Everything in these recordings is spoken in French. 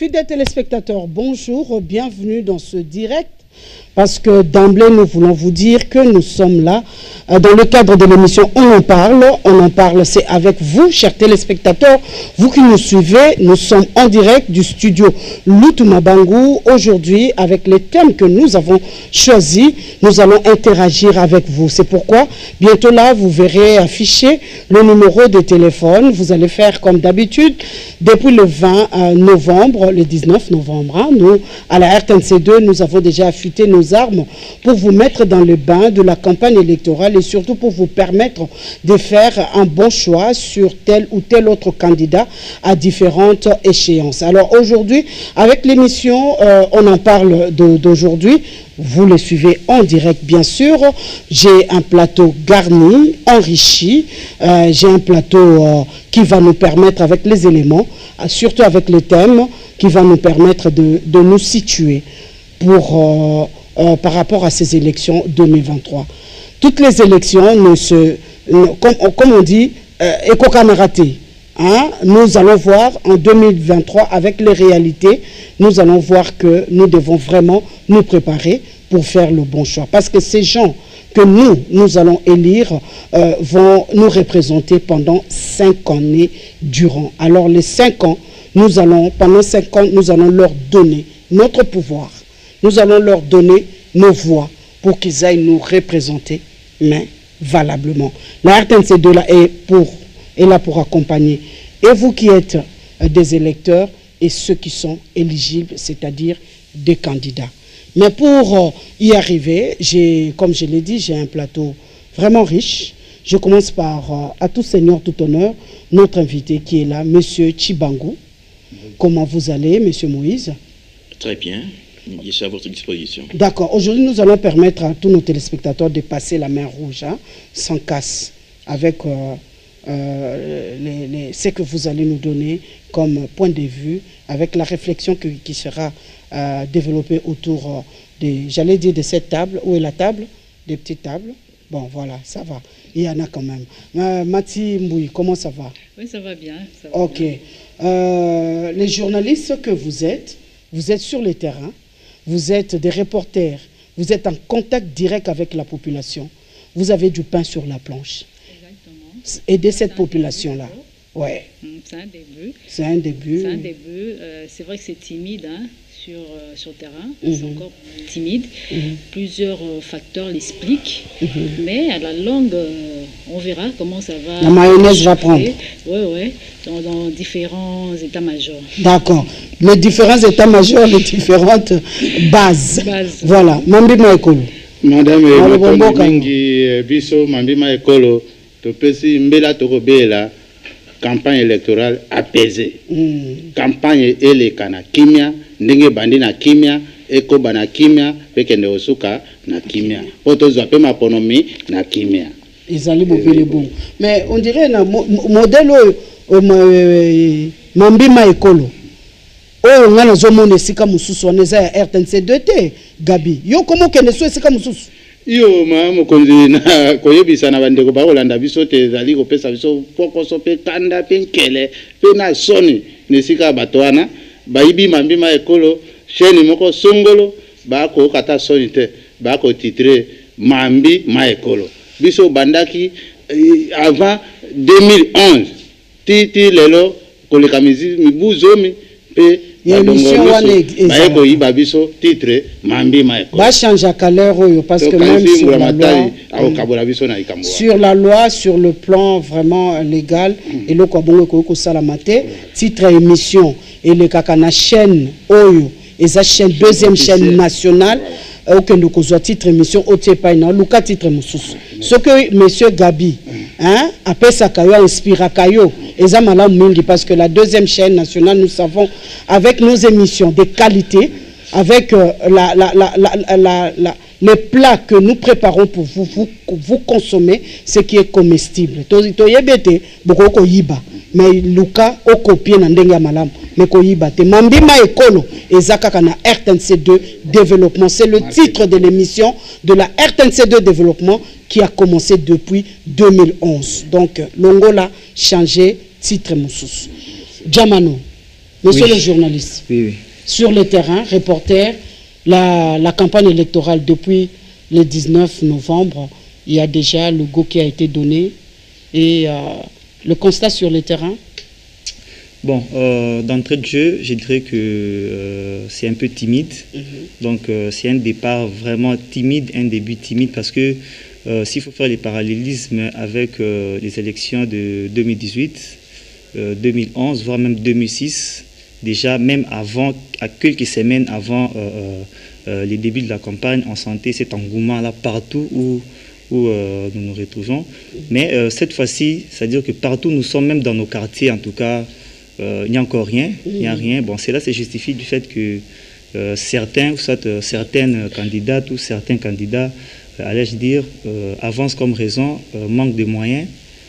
Fidèles téléspectateurs, bonjour, bienvenue dans ce direct. Parce que d'emblée, nous voulons vous dire que nous sommes là dans le cadre de l'émission On en parle, c'est avec vous, chers téléspectateurs, vous qui nous suivez. Nous sommes en direct du studio Lutumabangu. Aujourd'hui, avec les thèmes que nous avons choisis, nous allons interagir avec vous. C'est pourquoi, bientôt là, vous verrez afficher le numéro de téléphone. Vous allez faire comme d'habitude, depuis le 20 novembre, le 19 novembre, hein, nous, à la RTNC2, nous avons déjà affûté nos armes pour vous mettre dans le bain de la campagne électorale et surtout pour vous permettre de faire un bon choix sur tel ou tel autre candidat à différentes échéances. Alors aujourd'hui, avec l'émission On en parle d'aujourd'hui, vous le suivez en direct bien sûr. J'ai un plateau garni, enrichi, j'ai un plateau qui va nous permettre avec les éléments, surtout avec les thèmes, qui va nous permettre de nous situer pour... par rapport à ces élections 2023. Toutes les élections comme on dit, éco-camarité. Hein? Nous allons voir en 2023 avec les réalités, nous allons voir que nous devons vraiment nous préparer pour faire le bon choix. Parce que ces gens que nous allons élire vont nous représenter pendant 5 années durant. Alors les 5 ans, pendant 5 ans, nous allons leur donner notre pouvoir. Nous allons leur donner nos voix pour qu'ils aillent nous représenter, mais valablement. La RTNC2 là est là pour accompagner. Et vous qui êtes des électeurs et ceux qui sont éligibles, c'est-à-dire des candidats. Mais pour y arriver, comme je l'ai dit, j'ai un plateau vraiment riche. Je commence par, à tout seigneur, tout honneur, notre invité qui est là, Monsieur Tchibangu. Comment vous allez, Monsieur Moïse? Très bien. Je suis à votre disposition. D'accord. Aujourd'hui, nous allons permettre à tous nos téléspectateurs de passer la main rouge, hein, sans casse, avec ce que vous allez nous donner comme point de vue, avec la réflexion qui sera développée autour j'allais dire de cette table. Où est la table? Des petites tables. Bon, voilà, ça va. Il y en a quand même. Mati Mboui, comment ça va? Oui, ça va bien. Ça va ok. Bien. Les journalistes que vous êtes sur le terrain. Vous êtes des reporters, vous êtes en contact direct avec la population. Vous avez du pain sur la planche. Exactement. Aider cette population-là. Ouais. C'est un début. C'est un début. C'est un début. C'est vrai que c'est timide hein, sur le terrain. C'est encore timide. Plusieurs facteurs l'expliquent. Mais à la longue, on verra comment ça va. La mayonnaise va prendre. Oui, oui. Dans différents états-majors. D'accord. Les différents états-majors, les différentes bases. Voilà. Mambima Ekolo. Madame Mingi Biso, Mambima Ekolo, Topesi Mbela Tokobela, campagne électorale apaisée. Campagne elekana kimia, ndenge bandi na kimia, eko bana kimia, pekende osuka na kimia. Poto zape maponomi na kimia. Izali bobele bon. Mais on dirait na modèle Mambima Ekolo. Oh, on a la zone esika mususu on est à RTNC2 te Gabi. Yo comment kende so esika mususu? Yo mama konzi na koyebisa na bandeko ba Olanda biso te zali ko pesa biso poko so pe kanda pe nkele pe na soni nesika batwana baibi Mambima Ekolo chaîne moko songolo ba ko kata soni te ba ko titre Mambima Ekolo. Biso bandaki avant 2011 titi lelo koleka mibuzomi pe l'émission titre Mambima Ekolo. Ba change à caleur parce que même sur la loi, sur le plan vraiment légal et le Kwabongo ko salamate titre émission et le kakana chaîne oyo et sa chaîne deuxième chaîne nationale aucun de cause titre émission otepaina luka titre mususu ce que monsieur Gabi hein appelle ça kayo inspira kayo ezamala mingi parce que la deuxième chaîne nationale nous savons avec nos émissions de qualité avec les plats que nous préparons pour vous consommer ce qui est comestible toyebete boko yiba mais luka okopie na ndenge malam mais koyiba te Mambima Ekolo ezaka na RTNC2 développement c'est le titre de l'émission de la RTNC2 développement qui a commencé depuis 2011 donc l'ongola changé titre mususu Jamano Monsieur le journaliste, oui. Sur le terrain, reporter, la campagne électorale depuis le 19 novembre, il y a déjà le go qui a été donné et le constat sur le terrain. Bon, d'entrée de jeu, je dirais que c'est un peu timide. Donc, c'est un départ vraiment timide, un début timide, parce que s'il faut faire les parallélismes avec les élections de 2018, 2011, voire même 2006, déjà, même avant, à quelques semaines avant les débuts de la campagne, on sentait cet engouement-là partout où nous nous retrouvons. Mais cette fois-ci, c'est-à-dire que partout nous sommes, même dans nos quartiers en tout cas, il n'y a encore rien, il n'y a rien. Bon, cela se justifie du fait que certaines candidates ou certains candidats, allais-je dire, avancent comme raison, manque de moyens.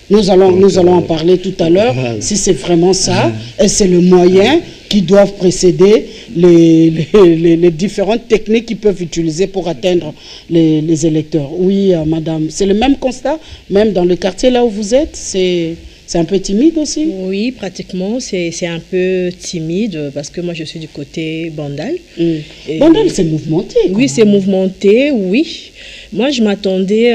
Nous allons en parler tout à l'heure, si c'est vraiment ça, et c'est le moyen qui doivent précéder les différentes techniques qu'ils peuvent utiliser pour atteindre les électeurs. Oui, madame, c'est le même constat, même dans le quartier là où vous êtes, c'est un peu timide aussi? Oui, pratiquement, c'est un peu timide parce que moi je suis du côté Bandal. Bandal, c'est mouvementé. Oui, c'est mouvementé, oui. Moi, je m'attendais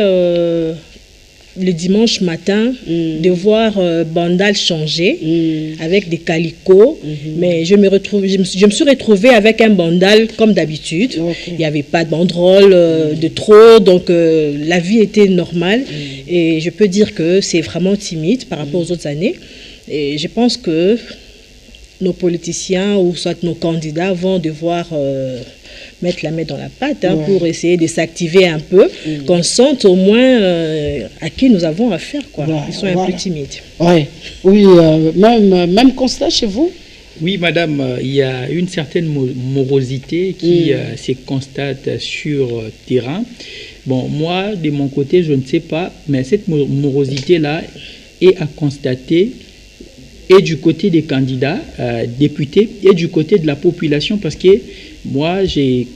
le dimanche matin de voir Bandal changer avec des calicots, mais je me suis retrouvée avec un Bandal comme d'habitude. Il n'y avait pas de banderole de trop, donc la vie était normale et je peux dire que c'est vraiment timide par rapport aux autres années. Et je pense que nos politiciens ou soit nos candidats vont devoir mettre la main dans la pâte pour essayer de s'activer un peu, qu'on sente au moins à qui nous avons affaire. Ils sont un peu timides. Oui, même constat chez vous? Oui, madame, il y a une certaine morosité qui se constate sur terrain. Bon, moi, de mon côté, je ne sais pas, mais cette morosité-là est à constater et du côté des candidats députés et du côté de la population, parce que moi, j'ai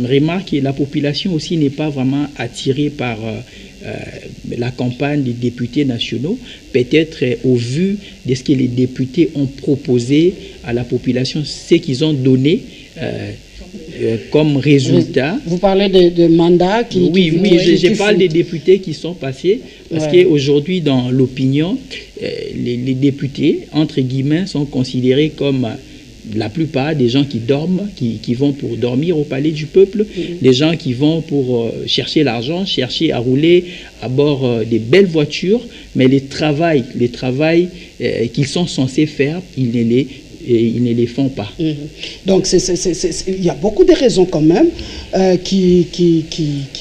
remarqué que la population aussi n'est pas vraiment attirée par la campagne des députés nationaux, peut-être au vu de ce que les députés ont proposé à la population, ce qu'ils ont donné comme résultat. Vous parlez de mandats qui... Oui, je parle des députés qui sont passés, parce qu'aujourd'hui, dans l'opinion, les députés, entre guillemets, sont considérés comme la plupart des gens qui dorment, qui vont pour dormir au palais du peuple, des gens qui vont pour chercher l'argent, chercher à rouler à bord des belles voitures, mais les travails qu'ils sont censés faire, ils ne les font pas. Donc il y a beaucoup de raisons quand même qui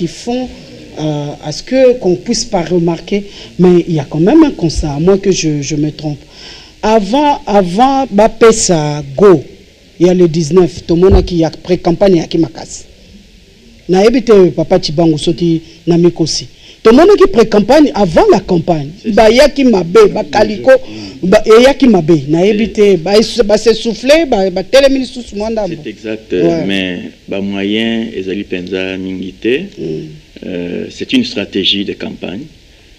font à ce qu'on ne puisse pas remarquer, mais il y a quand même un constat, à moins que je me trompe. Avant Bapesa Go, il y a le 19, tout le monde qui a pré-campagne à Kimakas. Na ebite papa Chibangu soti na mikosi. Tout le monde qui pré-campagne avant la campagne. Ba yaki mabe, ba kaliko, ba yaki mabe. Na ebite ba se souffler, ba télémini sous mwanda. C'est exact, mais ba moyen ezali penza mingité. C'est une stratégie de campagne.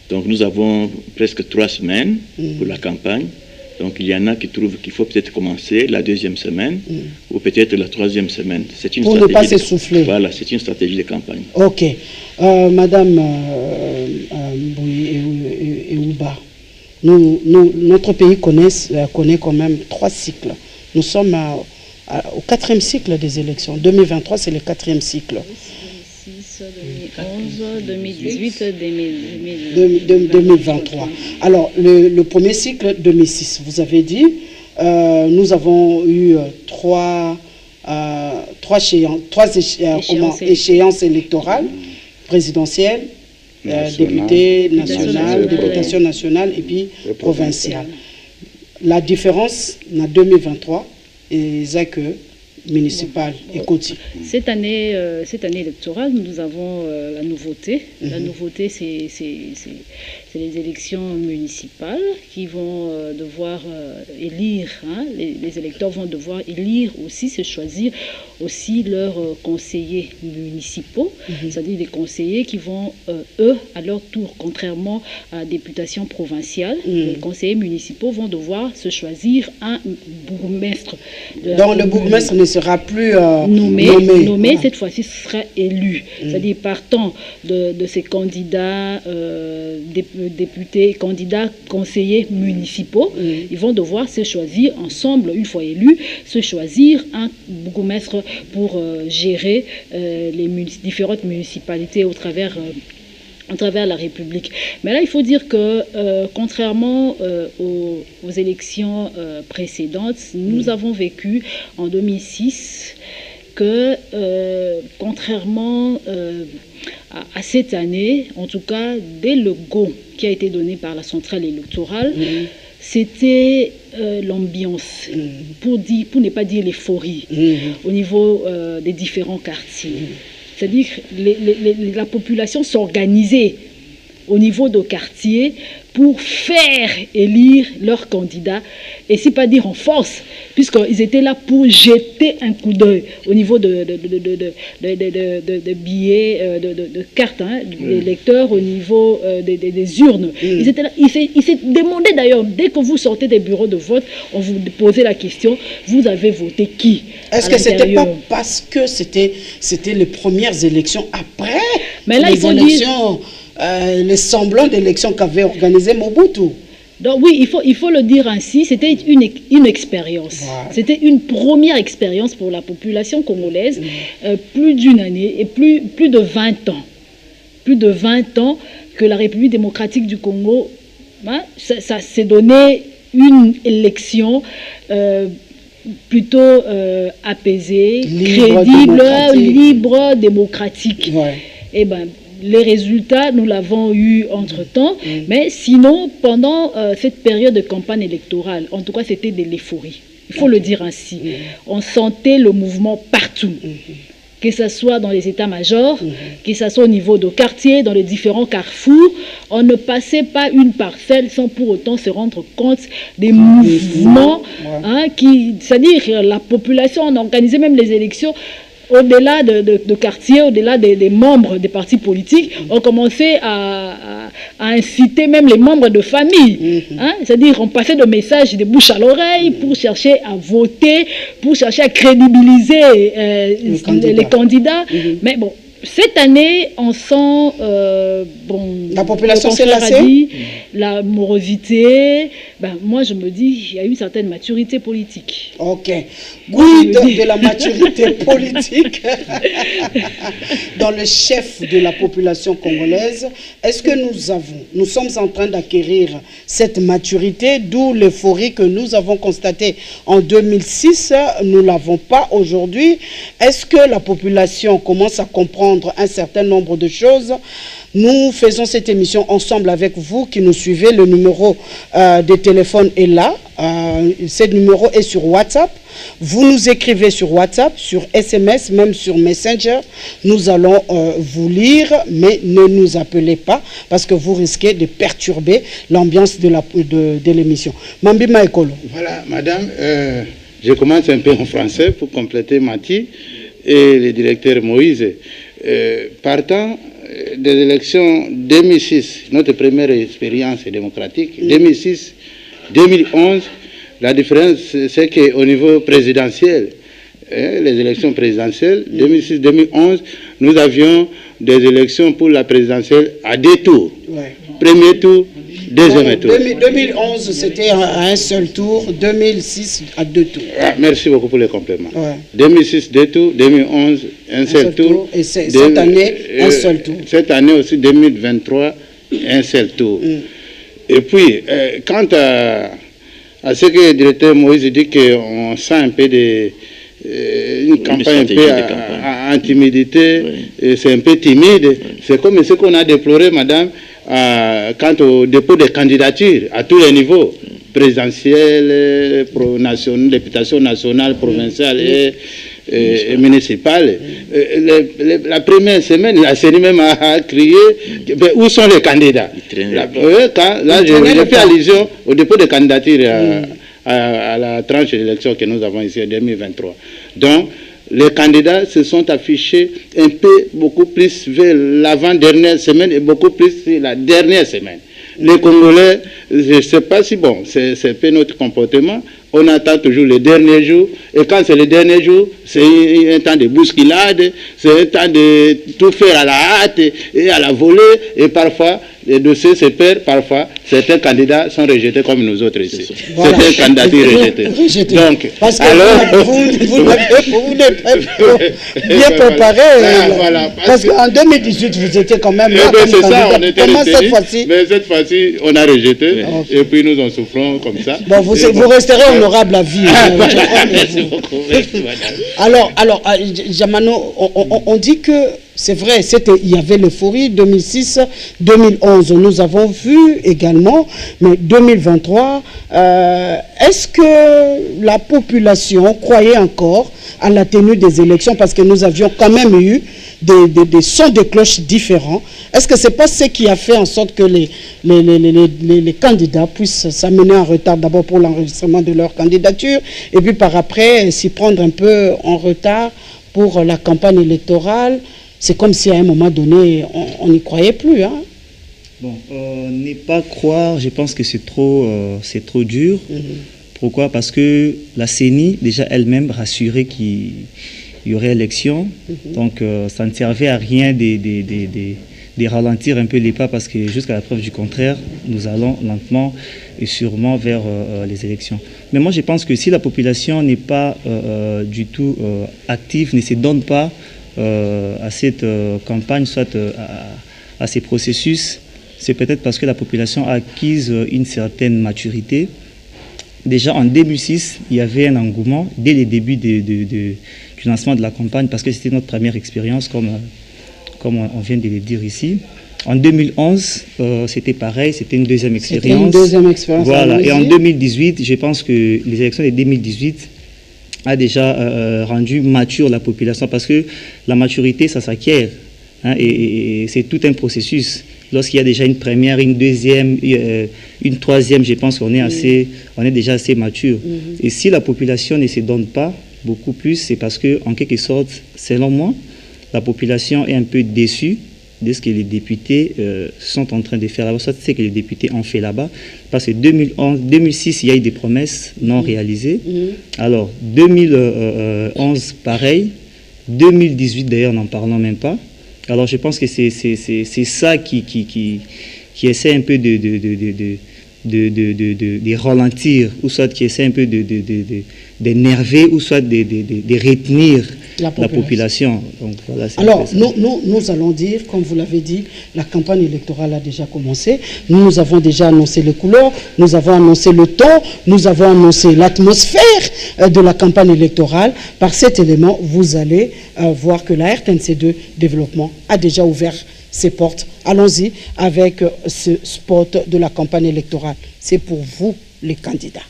Donc nous avons presque 3 semaines pour la campagne. Donc il y en a qui trouvent qu'il faut peut-être commencer la 2e semaine ou peut-être la 3e semaine. C'est une pour stratégie ne pas s'essouffler. Voilà, c'est une stratégie de campagne. Ok. Madame Eouba, notre pays connaît quand même 3 cycles. Nous sommes au 4e cycle des élections. 2023, c'est le 4e cycle. 2011, 2018, 2023. Alors, le premier cycle, 2006, vous avez dit, nous avons eu trois échéances électorales, présidentielles, député national, députation nationale et puis provinciale. La différence, en 2023, c'est que municipales et côtiers? Cette année électorale, nous avons la nouveauté. La nouveauté, c'est les élections municipales qui vont devoir élire, les électeurs vont devoir élire aussi, se choisir aussi leurs conseillers municipaux, c'est-à-dire des conseillers qui vont, eux, à leur tour, contrairement à la députation provinciale, les conseillers municipaux vont devoir se choisir un bourgmestre. Donc le bourgmestre ne sera plus nommé, cette fois-ci ce sera élu. C'est-à-dire partant de ces candidats députés, candidats conseillers municipaux, ils vont devoir se choisir ensemble, une fois élus, se choisir un bourgmestre pour gérer les différentes municipalités au travers la République. Mais là, il faut dire que, contrairement aux élections précédentes, nous avons vécu en 2006 que, contrairement à cette année, en tout cas, dès le go qui a été donné par la centrale électorale, c'était l'ambiance, pour ne pas dire l'euphorie, au niveau des différents quartiers. C'est-à-dire que la population s'organisait au niveau de quartier pour faire élire leurs candidats, et c'est pas dire en force, puisqu'ils étaient là pour jeter un coup d'œil au niveau de billets, de cartes, des lecteurs, au niveau des urnes. Ils étaient là, ils s'est demandé d'ailleurs, dès que vous sortez des bureaux de vote, on vous posait la question, vous avez voté qui? Est-ce que c'était pas parce que c'était les premières élections après les élections, les semblants d'élections qu'avait organisé Mobutu? Donc oui, il faut le dire ainsi, c'était une expérience. Voilà. C'était une première expérience pour la population congolaise, plus d'une année et plus de 20 ans. Plus de 20 ans que la République démocratique du Congo, ça s'est donné une élection plutôt apaisée, crédible, libre, démocratique. Ouais. Et les résultats, nous l'avons eu entre-temps, mais sinon, pendant cette période de campagne électorale, en tout cas, c'était de l'euphorie. Il faut le dire ainsi. On sentait le mouvement partout, que ce soit dans les états-majors, que ce soit au niveau de quartier, dans les différents carrefours. On ne passait pas une parcelle sans pour autant se rendre compte des mouvements, c'est-à-dire la population, on organisait même les élections. Au-delà de quartier, au-delà des membres des partis politiques, on commençait à inciter même les membres de famille. C'est-à-dire on passait de messages de bouche à l'oreille pour chercher à voter, pour chercher à crédibiliser les candidats. Mais bon, cette année, on sent, la population s'est lassée, la morosité. Moi, je me dis, il y a une certaine maturité politique. Ok. Oui, de la maturité politique dans le chef de la population congolaise. Est-ce que nous sommes en train d'acquérir cette maturité, d'où l'euphorie que nous avons constatée en 2006, nous ne l'avons pas aujourd'hui. Est-ce que la population commence à comprendre un certain nombre de choses? Nous faisons cette émission ensemble avec vous qui nous suivez. Le numéro de téléphone est là. Ce numéro est sur WhatsApp. Vous nous écrivez sur WhatsApp, sur SMS, même sur Messenger. Nous allons vous lire, mais ne nous appelez pas parce que vous risquez de perturber l'ambiance de l'émission. Mambi Maekolo. Voilà, madame, je commence un peu en français pour compléter Mati et le directeur Moïse. Partant des élections 2006, notre première expérience démocratique, 2006-2011, la différence c'est qu'au niveau présidentiel, les élections présidentielles, 2006-2011, nous avions des élections pour la présidentielle à 2 tours. Ouais. Premier tour, deuxième tour. 2011, c'était à un seul tour, 2006 à 2 tours. Ah, merci beaucoup pour les compléments. Ouais. 2006, 2 tours, 2011, un seul tour. Et cette année, un seul tour. Cette année aussi, 2023, un seul tour. Et puis, quant à ce que le directeur Moïse dit qu'on sent un peu une campagne un peu en timidité, c'est un peu timide. C'est comme ce qu'on a déploré, madame, quant au dépôt des candidatures à tous les niveaux. présidentielle, députation nationale, provinciale et municipale. La première semaine, la CENI même a crié où sont les candidats. Là, je fais allusion au dépôt de candidature à la tranche d'élection que nous avons ici en 2023. Donc, les candidats se sont affichés un peu beaucoup plus vers l'avant-dernière semaine et beaucoup plus la dernière semaine. Les Congolais, je ne sais pas si bon, c'est un peu notre comportement. On attend toujours les derniers jours. Et quand c'est les derniers jours, c'est un temps de bousculade, c'est un temps de tout faire à la hâte et à la volée. Et parfois, les dossiers se perdent. Parfois, certains candidats sont rejetés comme nous autres ici. Voilà. Certains candidats rejetés. Donc, parce que alors, vous n'êtes pas bien préparé. Voilà, parce qu'en 2018, vous étiez quand même là. C'est ça, on était retenus. Mais cette fois-ci, on a rejeté. Et puis nous en souffrons comme ça. Bon, vous resterez honorable à vie. Alors, Jamano, on dit que c'est vrai, il y avait l'euphorie 2006, 2011. Nous avons vu également, mais 2023, est-ce que la population croyait encore à la tenue des élections, parce que nous avions quand même eu des sons de cloche différents? Est-ce que ce n'est pas ce qui a fait en sorte que les candidats puissent s'amener en retard, d'abord pour l'enregistrement de leur candidature, et puis par après s'y prendre un peu en retard pour la campagne électorale? C'est comme si à un moment donné, on n'y croyait plus. Hein? Bon, ne pas croire, je pense que c'est trop dur. Pourquoi? Parce que la CENI, déjà elle-même, rassurait qu'il y aurait élection. Donc, ça ne servait à rien de ralentir un peu les pas, parce que jusqu'à la preuve du contraire, nous allons lentement et sûrement vers les élections. Mais moi, je pense que si la population n'est pas du tout active, ne se donne pas à cette campagne, soit à ces processus, c'est peut-être parce que la population a acquis une certaine maturité. Déjà en 2006, il y avait un engouement dès le début du lancement de la campagne, parce que c'était notre première expérience, comme on vient de le dire ici. En 2011, c'était pareil, c'était une deuxième expérience. C'était une deuxième expérience. Voilà. Et en 2018, je pense que les élections de 2018 a déjà rendu mature la population, parce que la maturité, ça s'acquiert, hein, et c'est tout un processus. Lorsqu'il y a déjà une première, une deuxième, une troisième, je pense qu'on est déjà assez mature. Et si la population ne se donne pas beaucoup plus, c'est parce que, en quelque sorte, selon moi, la population est un peu déçue de ce que les députés sont en train de faire là-bas, soit ce que les députés ont fait là-bas, parce que 2006, il y a eu des promesses non réalisées. Alors, 2011, pareil. 2018, d'ailleurs, n'en parlons même pas. Alors, je pense que c'est ça qui essaie un peu de ralentir, ou soit qui essaie un peu d'énerver, ou soit de retenir la population. Donc, voilà, alors, nous allons dire, comme vous l'avez dit, la campagne électorale a déjà commencé. Nous avons déjà annoncé les couleurs, nous avons annoncé le ton, nous avons annoncé l'atmosphère de la campagne électorale. Par cet élément, vous allez voir que la RTNC2 Développement a déjà ouvert ses portes. Allons-y avec ce spot de la campagne électorale. C'est pour vous, les candidats.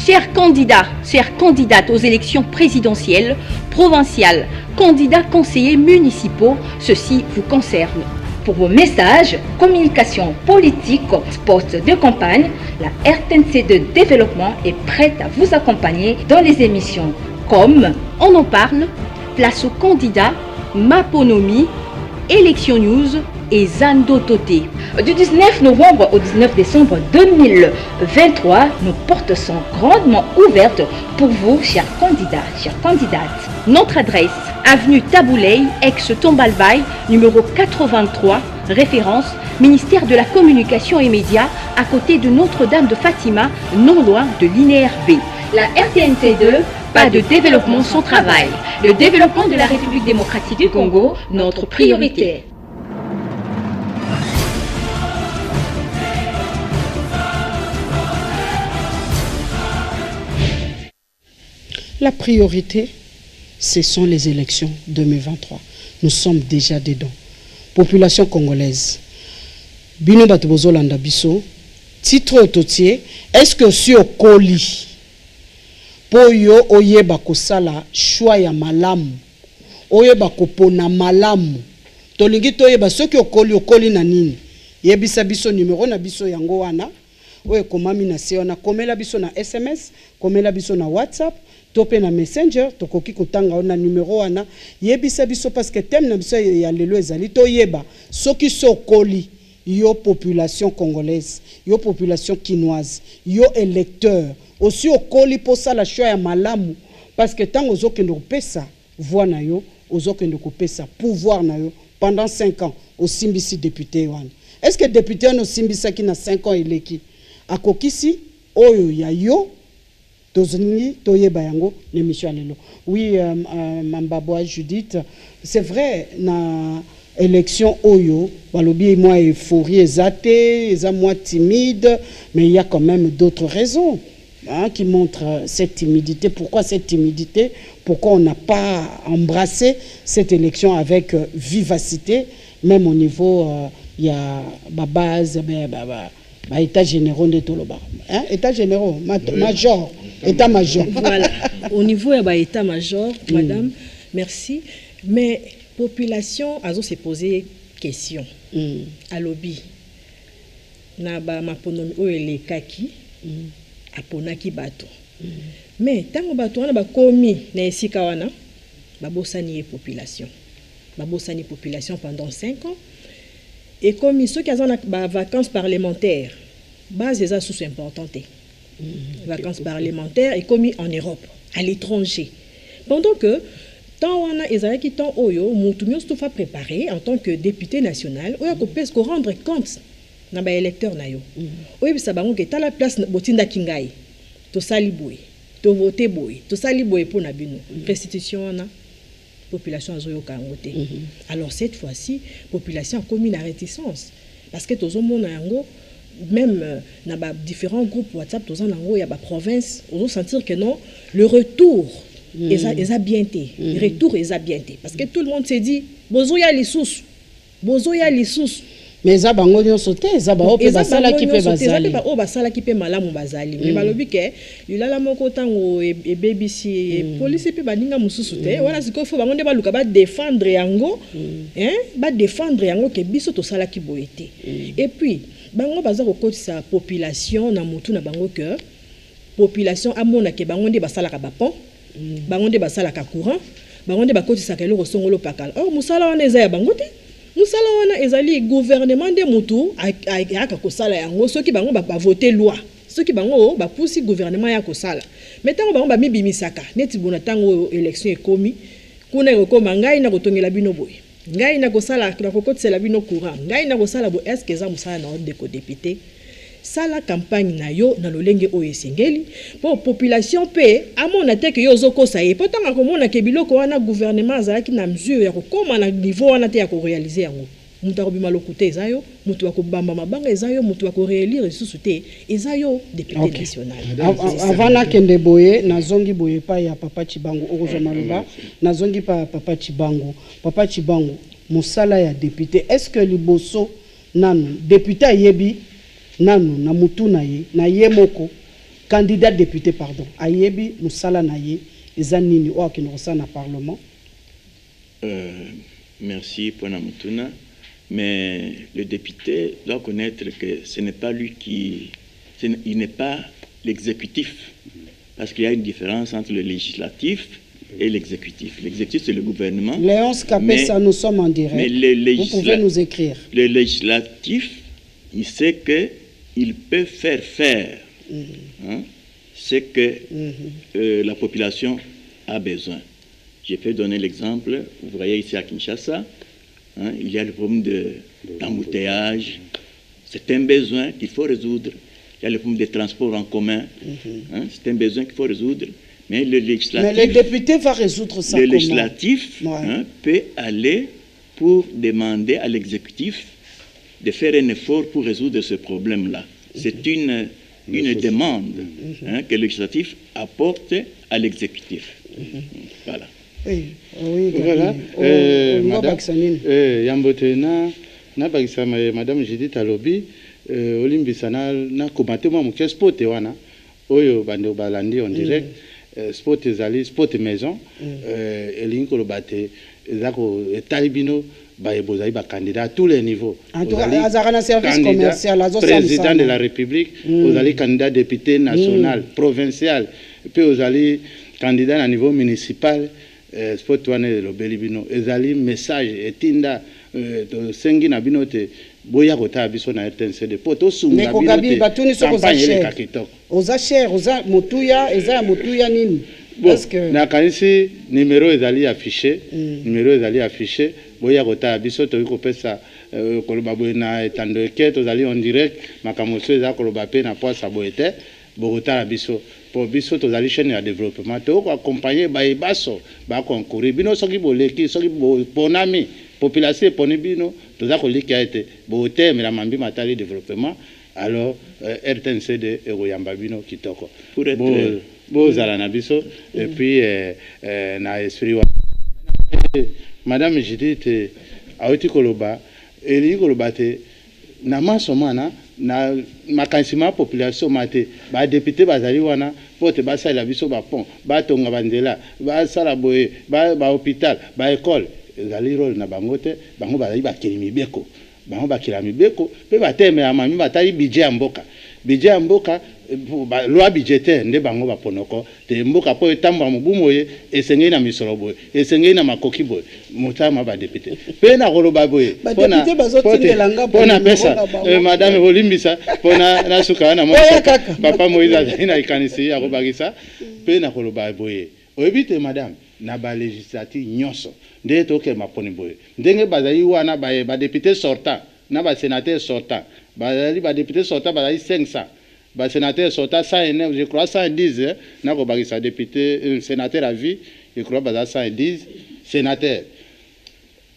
Chers candidats, chères candidates aux élections présidentielles, provinciales, candidats conseillers municipaux, ceci vous concerne. Pour vos messages, communication politique, spots de campagne, la RTNC2 Développement est prête à vous accompagner dans les émissions comme On en parle, Place aux candidats, Maponomie, Élection News et Zando Toté. Du 19 novembre au 19 décembre 2023, nos portes sont grandement ouvertes pour vous, chers candidats, chères candidates. Notre adresse, avenue Tabouley, ex-Tombalbaye, numéro 83, référence, ministère de la Communication et Médias, à côté de Notre-Dame de Fatima, non loin de linéaire B. La RTNC2, pas de développement sans travail. Le développement de la République démocratique du Congo, notre priorité. La priorité, ce sont les élections 2023. Nous sommes déjà dedans. population congolaise. Bino bato bozolanda biso, titre autotier, est-ce que si okoli, po yo oyeba kosala choix ya malamu, oyeba kopona malamu, tolingi toyeba soki okoli na nini, yebisa biso numéro na biso yango wana, oye komami na se wana, komela biso na SMS, komela biso na WhatsApp, tope na Messenger, tokoki kotanga na numéro wana, yebisa biso parce que thème na biso ya lelo ezali toyeba soki sokoli yo population congolaise, yo population quinoise, yo électeur, aussi okoli po sala choix ya malamu parce que tant ozokende kopesa voix na yo, ozokende kopesa pouvoir na yo pendant 5 ans au simbisi député wana. Est-ce que député no simbisa ki na 5 ans eleki akokisi oyo ya yo tozoni toyeba yango l'émission lelo. Oui, Mambabwa Judith, c'est vrai na élection oyo balobi moi euphorie ezate, eza moi timide, mais il y a quand même d'autres raisons qui montrent cette timidité. Pourquoi cette timidité? Pourquoi on n'a pas embrassé cette élection avec vivacité, même au niveau il y a ma base, état généraux de Toloba, état généraux, major, état major. Voilà, au niveau de l'état major, madame, merci. Mais population a se posé question. À lobby, na ba maponomi o ele kaki, aponaki bato. Mais tango bato wana ba komi na esika wana, babosani population. Babosani population pendant 5 ans. Et comme ceux qui ont des vacances parlementaires, base des sous importantes. Vacances parlementaires et commis en Europe, à l'étranger. Pendant que tant on a Israël qui tant oyo, moutoumio se fait préparer en tant que député national, oyo ko rendre compte na ba électeur na yo. Oyo ça bango que ta la place botinda kingai. To sali boy, to voter boy, to sali boy pour na bino. Restitution na population a zoyo kangote. Alors cette fois-ci, population a commis la réticence parce que tous au monde yango même dans différents groupes WhatsApp tous en yango il y a ba province, on sentir que non, le retour est bien été. Le retour est bien été parce que tout le monde s'est dit bozo ya lisous. Bozo ya lisous. Mais ça bango nyo sauté, ça ba ope basala ki pe bazali. Ba o basala ki pe malamu bazali. Mais balobi ke yulala moko tango e BBC police pe baninga mususu te. Wala siko fo bango nde ba luka ba défendre yango, ba défendre yango ke biso to sala ki boyete. Et puis bango baza ko kotisa population na mutu na bango que population amona ke bango nde basala ka ba pont, bango nde basala ka courant, bango nde ba kotisa ke lo songolo pakala. Oh musala wana eza ya bango te. Musala wana ezali gouvernement de mutu aka kosala yango soki bango ba voter loi soki bango ba pousi gouvernement ya kosala mais tango bango ba mibimisaka neti bona tango élection ekomi kuna ekoma ngai na kotongela bino boye ngai na kosala na kokotisela bino courant ngai na kosala bo est-ce que za musala na de ko député sala campagne na yo na lolenge oyo esengeli po population pe amona te ke yo zokosa ye potanga komona ke biloko wana gouvernement azalaki na mesure ya kokoma na niveau wana te ya ko réaliser yango mutu akobima lokute ezayo mutu akobamba mabanga ezayo mutu akoréélire lisusu te ezayo député national. Avant na kende boye nazongi boye pa ya papa Chibango okozo maloba nazongi pa papa Chibango mosala ya député est-ce que liboso nanu député yebi nanu na mutu na ye moko candidat député pardon ayebi musala na ye eza nini o akinosa na parlement. Merci pour na mutuna, mais le député doit connaître que ce n'est pas lui il n'est pas l'exécutif parce qu'il y a une différence entre le législatif et l'exécutif. L'exécutif c'est le gouvernement. Léonce Kapesa, nous sommes en direct. Mais vous pouvez nous écrire. Le législatif il sait que il peut faire ce que la population a besoin. Je peux donner l'exemple, vous voyez ici à Kinshasa, il y a le problème d'embouteillage, c'est un besoin qu'il faut résoudre. Il y a le problème des transports en commun, c'est un besoin qu'il faut résoudre. Mais le législatif... Mais le député va résoudre ça. Le législatif peut aller pour demander à l'exécutif de faire un effort pour résoudre ce problème-là. C'est une demande que le législatif apporte à l'exécutif. Voilà. Oui, oui, voilà. Yambote na bakisa madame Judith Alobi olimbisa na komate mwa moke sport wana oyo bande balandi en direct sport ezali sport maison elingi koloba te eza ko etali bino bozali bacandidat à tous les niveaux. Président de la République, ozali candidat député national, provincial, puis ozali candidat à niveau municipal. Sport wana lobeli bino ezali message etinda sengi na bino te boya kota biso na RTNC po to sunga bino te campagne ele kakitoko oza cher oza motuya eza motuya nini parce que na kanisi numéro ezali affiché boya kota biso to kopesa koloba boye na etando ke tozali en direct makamoso eza koloba pe na poisa boete bokotala biso pour biso tozali chaîne ya développement to ko accompagner baso ba concourir bino soki boleki soki bonami population poni bino toza kolika ete bote mela mambi matali développement alors RTNC de eroyamba bino kitoko bo zala na biso et puis na esprit wa madame Judith awiti koloba eli koloba te na masomana na makansima population mate ba député bazali wana pote basala biso ba pont ba tonga bandela ba sala boye ba hôpital ba école ezali rôle na bango te bango bazali ba kelimi beko bango ba kelami beko pe ba teme ya mami batali budget ya mboka loi budgétaire nde bango ba ponoko te mboka po etamba mobumoye esengei na misolo boye esengei na makoki boye motama ba député pe na koloba boye pona pesa madame Olimbisa pona na suka na papa Moïse na ikanisi ya kobagisa pe na koloba boye oyebite madame na ba législative nyonso nde toke maponi boye ndenge bazali wana ba député sortant na ba sénateur sortant bazali ba député sortant bazali 500 ba sénateur sortant 109 je crois 110 na ko bagisa député sénateur à vie je crois bazali 110 sénateur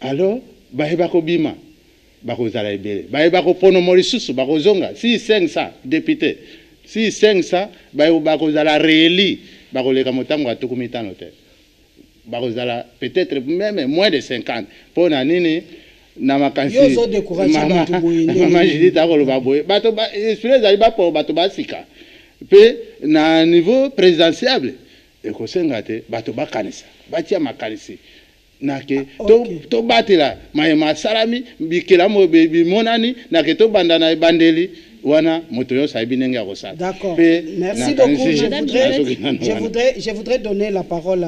alors ba ko bima ba ko zala ebele ba ko pono morisusu ba ko zonga si 500 député si 500 ba ko zala rééli ba ko leka motango atukumitano te ba ko zala peut-être même moins de 50 pour na nini na makansi mama Judith akoloba boye bato ba esprit ezali ba po bato basika pe na niveau présidentiel ekosenga te bato bakanisa batia makanisi nake to batela mayema salami bikela mo bimonani nake to bandana bandeli wana moto yo sabi ndenge ya kosala. D'accord. Merci beaucoup. Je voudrais donner la parole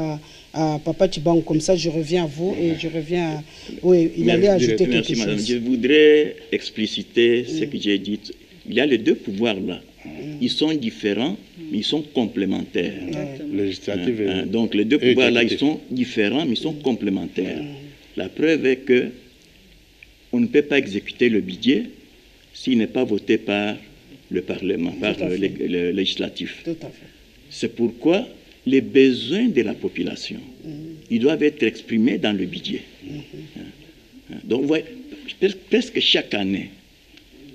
à Papa Tshibang, comme ça je reviens à vous et je reviens à... Oui, il allait ajouter quelque chose. Madame. Je voudrais expliciter ce que j'ai dit. Il y a les deux pouvoirs là. Ils sont différents, mais ils sont complémentaires. Donc les deux pouvoirs là, ils sont différents, mais ils sont complémentaires. La preuve est que on ne peut pas exécuter le budget s'il n'est pas voté par le Parlement, par le législatif. Tout à fait. C'est pourquoi les besoins de la population, ils doivent être exprimés dans le budget. Donc, vous voyez, presque chaque année,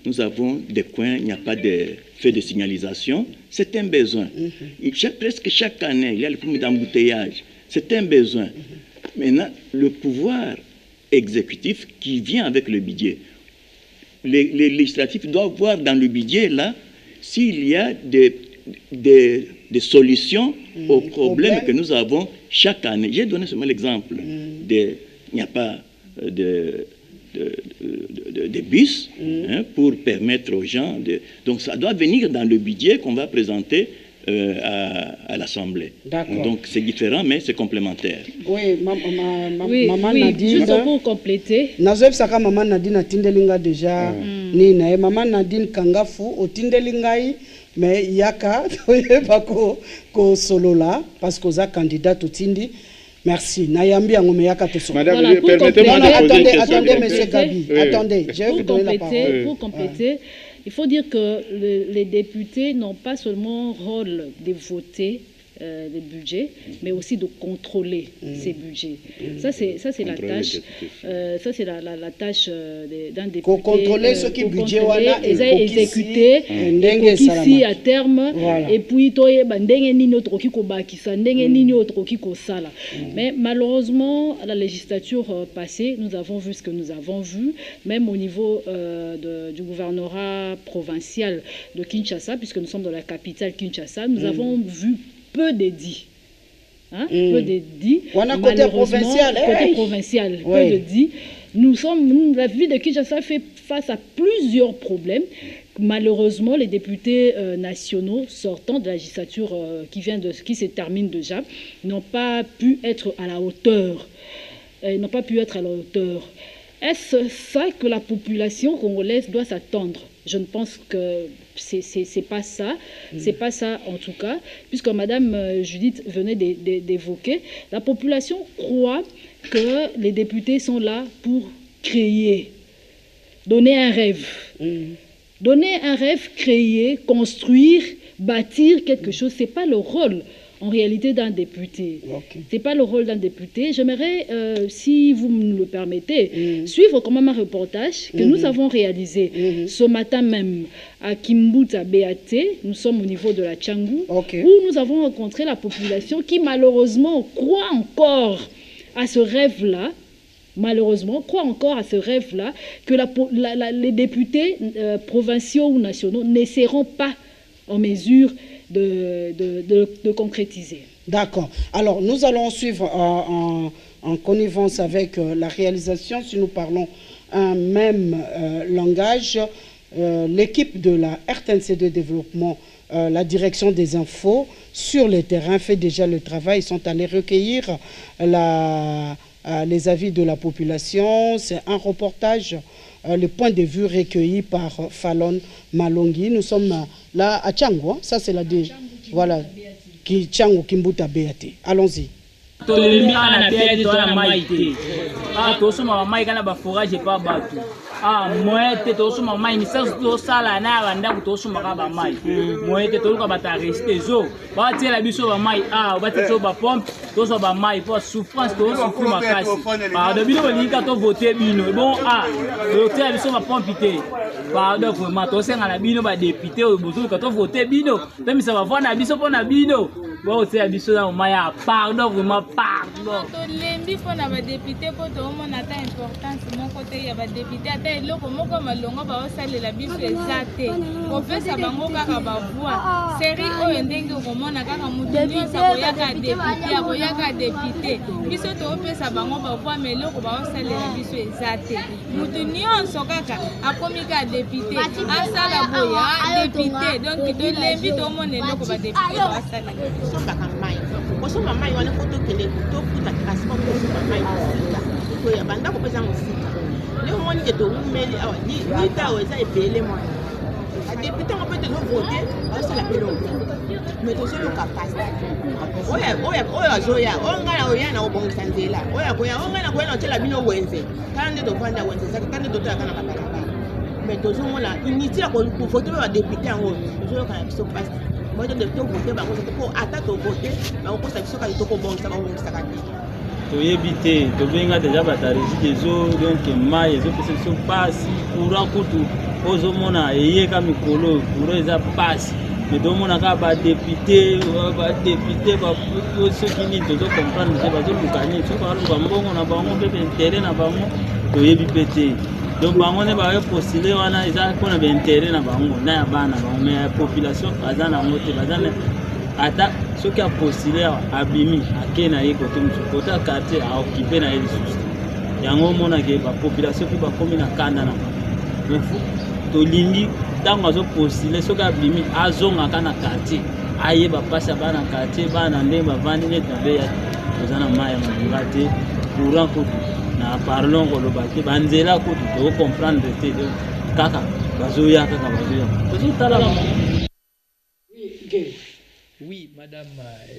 nous avons des coins, il n'y a pas de feu de signalisation, c'est un besoin. Presque chaque année, il y a le problème d'embouteillage, c'est un besoin. Maintenant, le pouvoir exécutif qui vient avec le budget, les législatifs doivent voir dans le budget, là, s'il y a des solutions aux problèmes que nous avons chaque année. J'ai donné seulement l'exemple. Il n'y a pas de bus pour permettre aux gens de... Donc ça doit venir dans le budget qu'on va présenter à l'Assemblée. Donc c'est différent, mais c'est complémentaire. Oui, maman Nadine... Juste pour compléter... Nazeb Saka maman Nadine a tindelinga déjà. Maman Nadine Kangafu au tindelingai. Mais il y a qu'à ko solo là parce que za candidat tout tindi. Merci. Nayambi angome yaka to solo. Madame, permettez-moi de poser une question. Attendez, monsieur Gabi. Attendez, je vais vous donner la parole. Pour compléter, il faut dire que les députés n'ont pas seulement rôle de voter les budgets, mais aussi de contrôler ces budgets. Ça, c'est la tâche. Ça, c'est la tâche d'un député. Contrôler ce qui budget exécuté, ici à terme, et puis mais malheureusement, à la législature passée, nous avons vu ce que nous avons vu, même au niveau du gouvernorat provincial de Kinshasa, puisque nous sommes dans la capitale Kinshasa, nous avons vu peu d'édits. Peu d'édits. Côté provincial, peu d'édits. La ville de Kinshasa fait face à plusieurs problèmes. Malheureusement, les députés nationaux sortant de la législature qui se termine déjà n'ont pas pu être à la hauteur. Est-ce ça que la population congolaise doit s'attendre? Je ne pense que c'est pas ça. C'est pas ça en tout cas, puisque Madame Judith venait d'évoquer. La population croit que les députés sont là pour créer, donner un rêve. Donner un rêve, créer, construire, bâtir quelque chose, ce n'est pas le rôle en réalité d'un député. Ce n'est pas le rôle d'un député. J'aimerais, si vous me le permettez, suivre quand même un reportage que nous avons réalisé ce matin même à Kimbuta BAT. Nous sommes au niveau de la Tchangou, où nous avons rencontré la population qui malheureusement croit encore à ce rêve-là. Malheureusement, croit encore à ce rêve-là, que les députés provinciaux ou nationaux ne seront pas en mesure de concrétiser. D'accord. Alors, nous allons suivre en connivence avec la réalisation, si nous parlons un même langage, l'équipe de la RTNC de développement, la direction des infos, sur le terrain, fait déjà le travail. Ils sont allés recueillir les avis de la population. C'est un reportage, le point de vue recueilli par Fallon Malongi. Nous sommes là à Tchangou, hein? Ça c'est la D. Voilà, Tchangou Kimbuta BAT. Allons-y. Moete tosuma mai misasa tosala na banda kutosuma ka ba mai moete toluka bata rester zo ba tiela biso ba mai ba tiela ba pompe toso ba mai pour souffrance to souffrir makasi ba de bino linga to voter bino bon to tiela biso ba pompe te ba do vraiment to senga na bino ba député o bozo ka to voter bino to misa ba vona biso pona bino ba tiela biso na mai pardon vraiment pardon to lembi pona ba député ko to mona ta importance mon côté ya ba député eloko moko malongo baosalela biso eza te kopesa bango kaka bavoi seri oyo ndenge okomona kaka motu nyonso akoyaka député biso toopesa bango bavoi ma eloko baosalela biso eza te motu nyonso kaka akomi kaka député asala boya député donc tolembi tomona eloko badéputé baosalela kosomba mai wana kotokende tofuta transport kosomba mai mosika toya banda kopesa mosika leo moni ke to umeli awa ni tawo eza ebele mwa a député on peut te voter parce la pelo mais to solo capacité oya azoya onga oya na obongisa nzela oya koya onga na koya na tela bino wenze tande to vanda wenze tande to kana babalaba mais to zomona inutile ko voter ba député ngo solo kana biso passe moi de député voter ba ngo ko ata to voter ba ko sa biso ka to ko bongisa ba ngisa ka toyebi te tobenga deja batarisi dezo donc mai ezopesa biso pasi courant kutu ozomona eyeka mikolo courant eza pasi me tomona kaka badepute soki nini tozokomprendre te bazoluka nini soki baluka mbongo na bango mpe baintere na bango toyebi mpe te donc bango nde baopostule wana eza mpona baintere na bango na ya bana bango me ya population baza nango te baza ata soki apostule abimi ake na ye kote mosusu kote ya quartier aokipe na ye lisusu yango omonake bapopulation mpe bakomi na kanda na bango tolingi ntango azopostule soki abimi azongaka na quartier ayeba mpasi ya bana na quartier bana ndenge bavandi neti na beya toza na mai ya malonga te courant kutu na parlon koloba te banzela kutu tocomprendre te kaka bazoya kaka bazoya tozotala Oui, madame,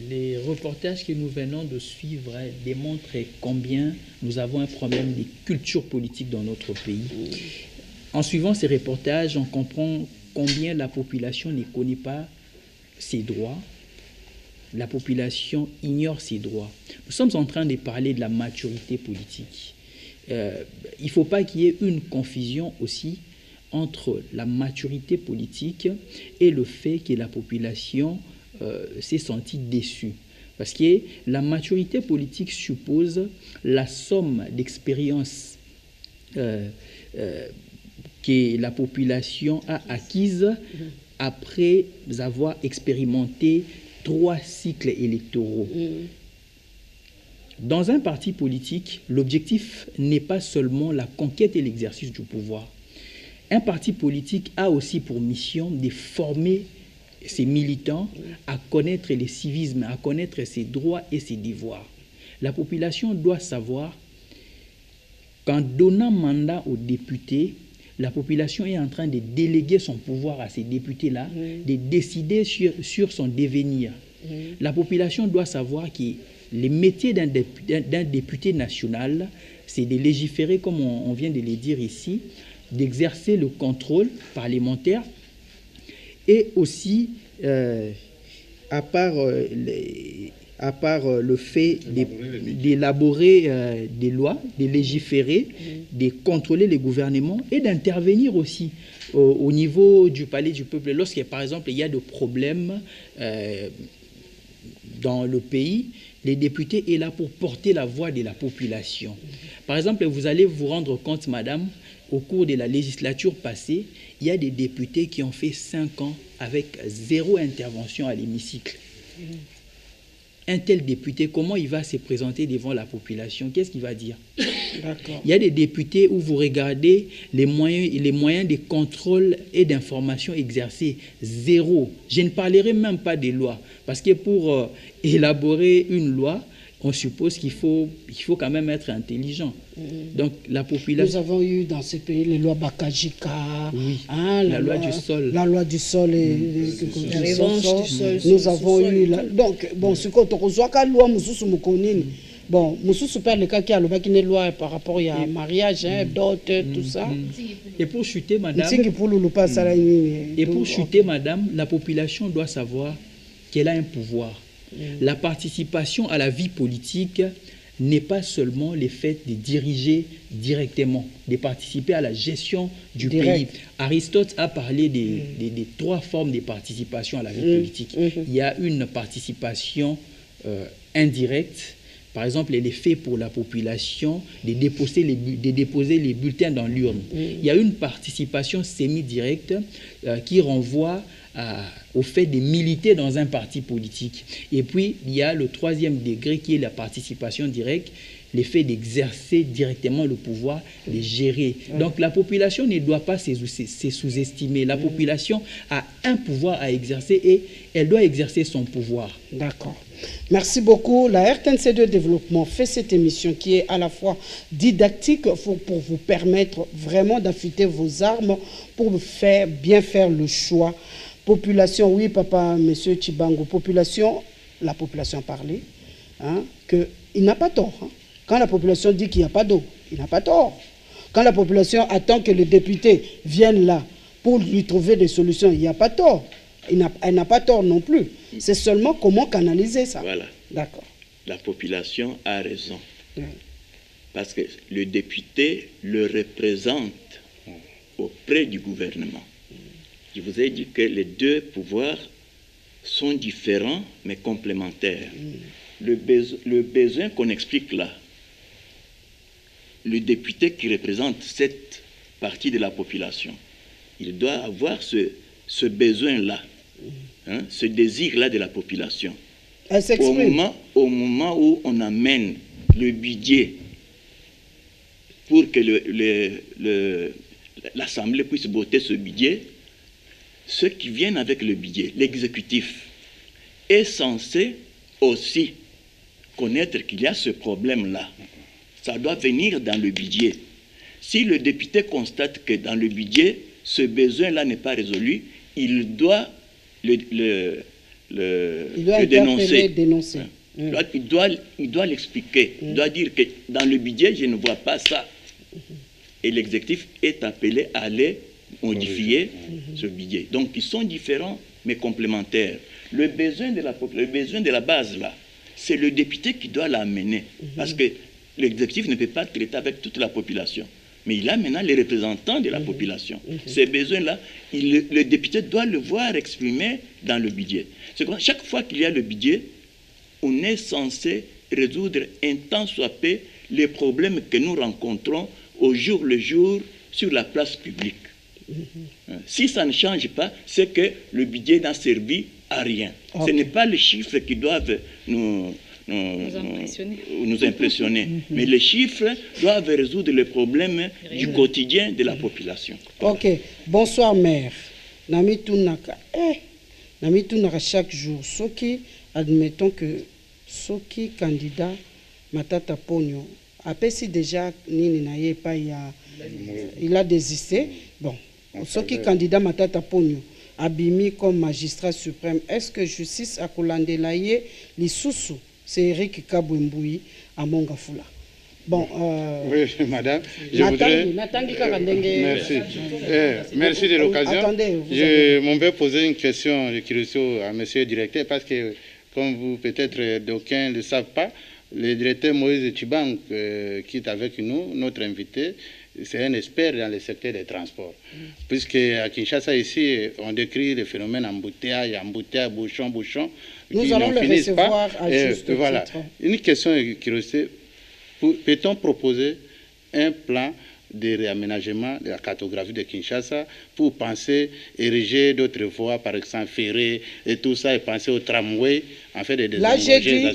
les reportages que nous venons de suivre démontrent combien nous avons un problème de culture politique dans notre pays. En suivant ces reportages, on comprend combien la population ne connaît pas ses droits, la population ignore ses droits. Nous sommes en train de parler de la maturité politique. Il ne faut pas qu'il y ait une confusion aussi entre la maturité politique et le fait que la population s'est sentie déçue. Parce que la maturité politique suppose la somme d'expériences que la population a acquises après avoir expérimenté 3 cycles électoraux. Dans un parti politique, l'objectif n'est pas seulement la conquête et l'exercice du pouvoir. Un parti politique a aussi pour mission de former ses militants à connaître le civisme, à connaître ses droits et ses devoirs. La population doit savoir qu'en donnant mandat aux députés, la population est en train de déléguer son pouvoir à ces députés-là, de décider sur son devenir. La population doit savoir que le métier d'un député national, c'est de légiférer, comme on vient de le dire ici, d'exercer le contrôle parlementaire et aussi, à part le fait d'élaborer des lois, de légiférer, de contrôler les gouvernements et d'intervenir aussi au niveau du palais du peuple. Lorsque, par exemple, il y a des problèmes dans le pays, les députés sont là pour porter la voix de la population. Par exemple, vous allez vous rendre compte, madame, au cours de la législature passée, il y a des députés qui ont fait 5 ans avec 0 intervention à l'hémicycle. Un tel député, comment il va se présenter devant la population? Qu'est-ce qu'il va dire? Il y a des députés où vous regardez les moyens de contrôle et d'information exercés, 0. Je ne parlerai même pas des lois, parce que pour élaborer une loi, on suppose qu'il faut quand même être intelligent. Donc la population... Nous avons eu dans ce pays les lois Bakajika, la loi du sol. La loi du sol et la revanche du sol. Nous avons eu... Donc, bon, ce qu'on reçoit, quand la loi Moussous Moukonine, bon, Moussous perd le cas qui a le bac une loi par rapport à mariage, dot, tout ça. Et pour chuter, madame... Et pour chuter, madame, la population doit savoir qu'elle a un pouvoir. La participation à la vie politique n'est pas seulement le fait de diriger directement, de participer à la gestion du pays. Aristote a parlé des 3 formes de participation à la vie politique. Il y a une participation indirecte. Par exemple, elle est faite pour la population de déposer les bulletins dans l'urne. Il y a une participation semi-directe qui renvoie au fait de militer dans un parti politique. Et puis, il y a le 3e degré qui est la participation directe, le fait d'exercer directement le pouvoir, de gérer. Donc, la population ne doit pas se sous-estimer. La population a un pouvoir à exercer et elle doit exercer son pouvoir. D'accord. Merci beaucoup. La RTNC2 Développement fait cette émission qui est à la fois didactique pour vous permettre vraiment d'affûter vos armes pour bien faire le choix. Population, oui papa, monsieur Chibango, la population a parlé, qu'il n'a pas tort. Quand la population dit qu'il n'y a pas d'eau, il n'a pas tort. Quand la population attend que les députés viennent là pour lui trouver des solutions, il n'y a pas tort. Elle n'a pas tort non plus. C'est seulement comment canaliser ça. Voilà. D'accord. La population a raison. Parce que le député le représente auprès du gouvernement. Je vous ai dit que les 2 pouvoirs sont différents mais complémentaires. Le besoin qu'on explique là, le député qui représente cette partie de la population, il doit avoir ce besoin-là, ce désir-là de la population. Au moment où on amène le budget pour que l'Assemblée puisse voter ce budget, ceux qui viennent avec le budget, l'exécutif, est censé aussi connaître qu'il y a ce problème-là. Ça doit venir dans le budget. Si le député constate que dans le budget, ce besoin-là n'est pas résolu, il doit le dénoncer. Il doit l'expliquer. Il doit dire que dans le budget, je ne vois pas ça. Et l'exécutif est appelé à aller modifier ce budget. Donc, ils sont différents, mais complémentaires. Le besoin de la base, là, c'est le député qui doit l'amener. Parce que l'exécutif ne peut pas traiter avec toute la population. Mais il a maintenant les représentants de la population. Ces besoins-là, le député doit le voir exprimé dans le budget. Chaque fois qu'il y a le budget, on est censé résoudre un tant soit peu les problèmes que nous rencontrons au jour le jour sur la place publique. Si ça ne change pas, c'est que le budget n'a servi à rien. Ce n'est pas les chiffres qui doivent nous impressionner. Mais les chiffres doivent résoudre les problèmes du quotidien de la population. Ok. Bonsoir, maire. Nami Tunaka. Nami Tunaka chaque jour. Soki, admettons que Soki, candidat, Matata Pogno, après si déjà Nini Naye pas il a désisté. Bon. Soki, candidat Matata Pogno, abimi comme magistrat suprême, est-ce que justice a Kolandelaye, l'Issoussou? C'est Eric Kabouemboui à Mongafula. Bon, oui, madame, je voudrais... Merci. Merci de l'occasion. Je m'en vais poser une question de curiosité à monsieur le directeur, parce que, comme vous, peut-être d'aucuns ne le savent pas, le directeur Moïse Tchibang, qui est avec nous, notre invité, c'est un expert dans le secteur des transports. Puisque à Kinshasa, ici, on décrit le phénomène embouteillage, bouchon. Nous allons le recevoir à juste voilà. titre. Une question de curiosité. Peut-on proposer un plan de réaménagement de la cartographie de Kinshasa pour penser ériger d'autres voies, par exemple ferrées et tout ça, et penser au tramway, en fait, de là, j'ai dit,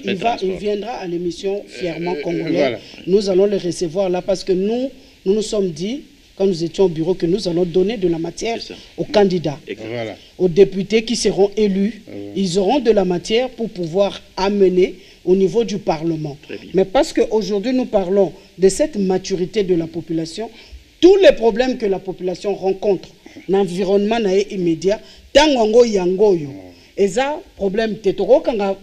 il viendra à l'émission Fièrement Congolais. Voilà. Nous allons le recevoir là parce que nous nous sommes dit, quand nous étions au bureau, que nous allons donner de la matière aux candidats, aux députés qui seront élus. Ils auront de la matière pour pouvoir amener au niveau du Parlement. Mais parce qu'aujourd'hui, nous parlons de cette maturité de la population, tous les problèmes que la population rencontre, l'environnement immédiat, tango yangoyo, et ça, problème, tetoro, quand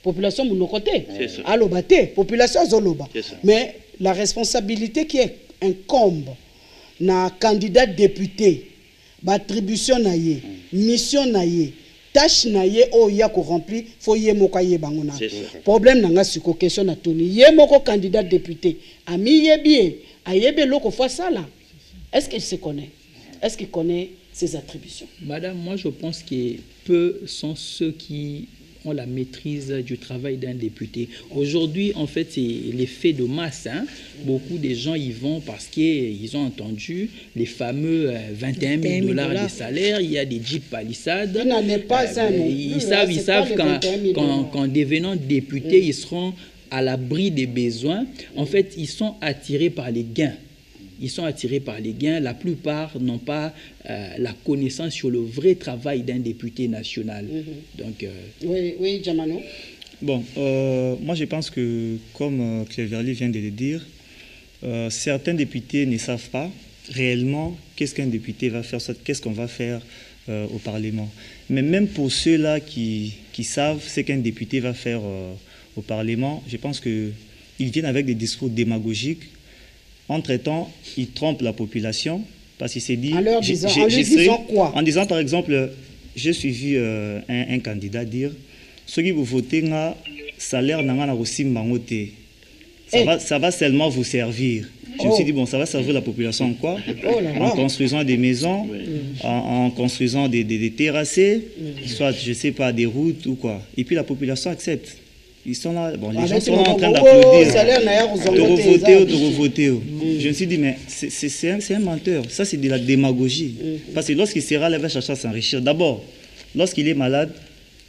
population de nos côtés, alobate, population zoloba. Mais la responsabilité qui est incombe na candidat député, attribution naie, mission naie, tâche naie o ya ko rempli, faut yé moko yé bangona. Problème nanga siko question na toni, yé moko candidat député, ami yébie, ayébé loko fois ça là. Est-ce qu'il se connaît? Est-ce qu'il connaît ses attributions? Madame, moi je pense que peu sont ceux qui ont la maîtrise du travail d'un député. Aujourd'hui, en fait, c'est l'effet de masse. Hein. Beaucoup de gens y vont parce qu'ils ont entendu les fameux 21 000 $ de salaire. Il y a des Jeep palissades. Ils savent qu'en devenant député, ils seront à l'abri des besoins. En fait, ils sont attirés par les gains. Ils sont attirés par les gains. La plupart n'ont pas la connaissance sur le vrai travail d'un député national. Donc, oui, Djamano. Bon, moi je pense que, comme Cléverly vient de le dire, certains députés ne savent pas réellement qu'est-ce qu'un député va faire, qu'est-ce qu'on va faire au Parlement. Mais même pour ceux-là qui savent ce qu'un député va faire au Parlement, je pense qu'ils viennent avec des discours démagogiques. Entre-temps, ils trompent la population parce qu'il s'est dit... En disant, par exemple, j'ai suivi un candidat dire « Ceux qui vous votez, salaire ça va seulement vous servir. » Je me suis dit, bon, ça va servir la population en quoi? En construisant des maisons, en construisant des terrassés, soit, je ne sais pas, des routes ou quoi. Et puis la population accepte. Ils sont là, bon, les gens sont là en train d'applaudir, de revoter. Je me suis dit, mais c'est un menteur. Ça, c'est de la démagogie. Parce que lorsqu'il sera là, il va chercher à s'enrichir. D'abord, lorsqu'il est malade,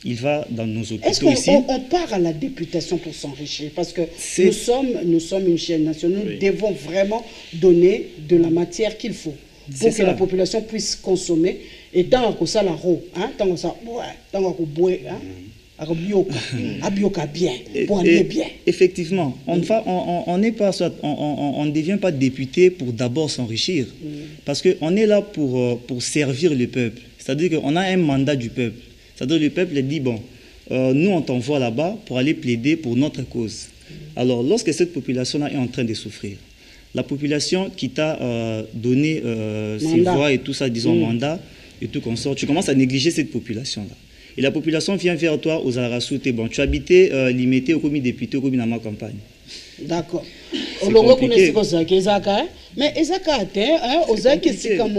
il va dans nos hôpitaux ici. Est-ce qu'on part à la députation pour s'enrichir? Parce que nous sommes une chaîne nationale. Nous devons vraiment donner de la matière qu'il faut pour que la population puisse consommer. Et tant que ça, la roue, tant que ça, tant que boire, bien, pour aller bien. Effectivement, on ne devient pas député pour d'abord s'enrichir. Parce qu'on est là pour servir le peuple. C'est-à-dire qu'on a un mandat du peuple. C'est-à-dire que le peuple dit, bon, nous on t'envoie là-bas pour aller plaider pour notre cause. Alors, lorsque cette population-là est en train de souffrir, la population qui t'a donné ses voix et tout ça, disons mandat et tout consort, tu commences à négliger cette population-là. Et la population vient vers toi aux Arasouté. Bon, tu habitais limité au commis député, au commis dans ma campagne. D'accord. C'est compliqué. Mais Ezaka, c'est comme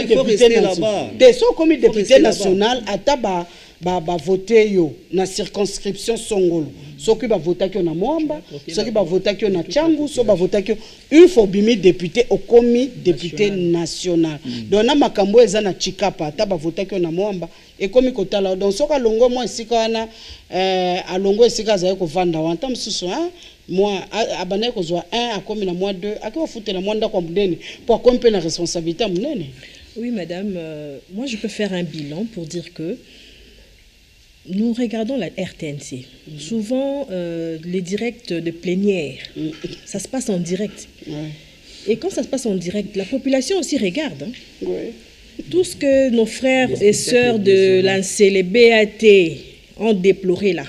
il faut rester là-bas. Comme député national, Ataba va voter yo na circonscription Songolo. Soki va voter que na Moamba, soki va voter que na Tchangu, soki va voter que une fois bimi député au commis député national. Donc na makambo eza na Chikapa, Ataba voter que na Moamba et comme kotala. Donc soka longo moi esika na alongo esika za ko vanda wanta msusu moi abane ko zwa 1 akomi na moi 2 akiwa fute na moi ndako mdeni pour kompe na responsabilité mnene. Oui madame, moi je peux faire un bilan pour dire que nous regardons la RTNC. Souvent, les directs de plénière, ça se passe en direct. Et quand ça se passe en direct, la population aussi regarde. Tout ce que nos frères et sœurs de l'ANC, les BAT, ont déploré là.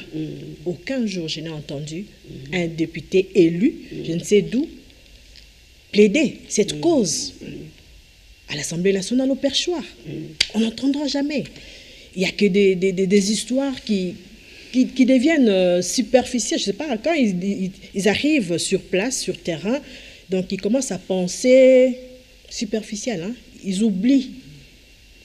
Aucun jour, je n'ai entendu un député élu, je ne sais d'où, plaider cette cause à l'Assemblée nationale au perchoir. On n'entendra jamais. Il n'y a que des histoires qui deviennent superficielles. Je ne sais pas, quand ils arrivent sur place, sur terrain, donc ils commencent à penser superficiel. Hein? Ils oublient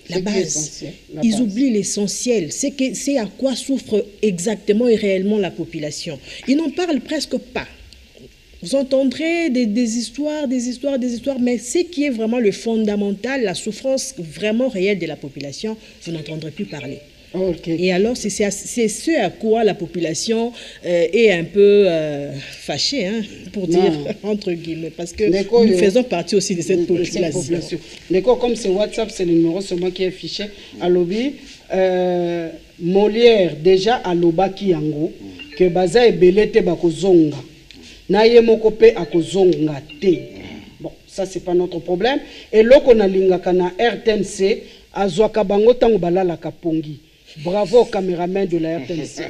la base. Ils oublient l'essentiel. C'est à quoi souffre exactement et réellement la population. Ils n'en parlent presque pas. Vous entendrez des histoires, mais ce qui est vraiment le fondamental, la souffrance vraiment réelle de la population, vous n'entendrez plus parler. Et alors, c'est ce à quoi la population est un peu fâchée, hein, pour dire, entre guillemets, parce que nous faisons partie aussi de cette population. D'accord, comme c'est WhatsApp, c'est le numéro seulement qui est affiché. À l'objet, Molière, déjà à l'obaki yango, que baza et belete bakozonga. Naye moko pe akozonga te. Bon, ça c'est pas notre problème. Et loko na lingaka na RTNC azwaka bango tango balala kapongi. Bravo au caméraman de la RTNC.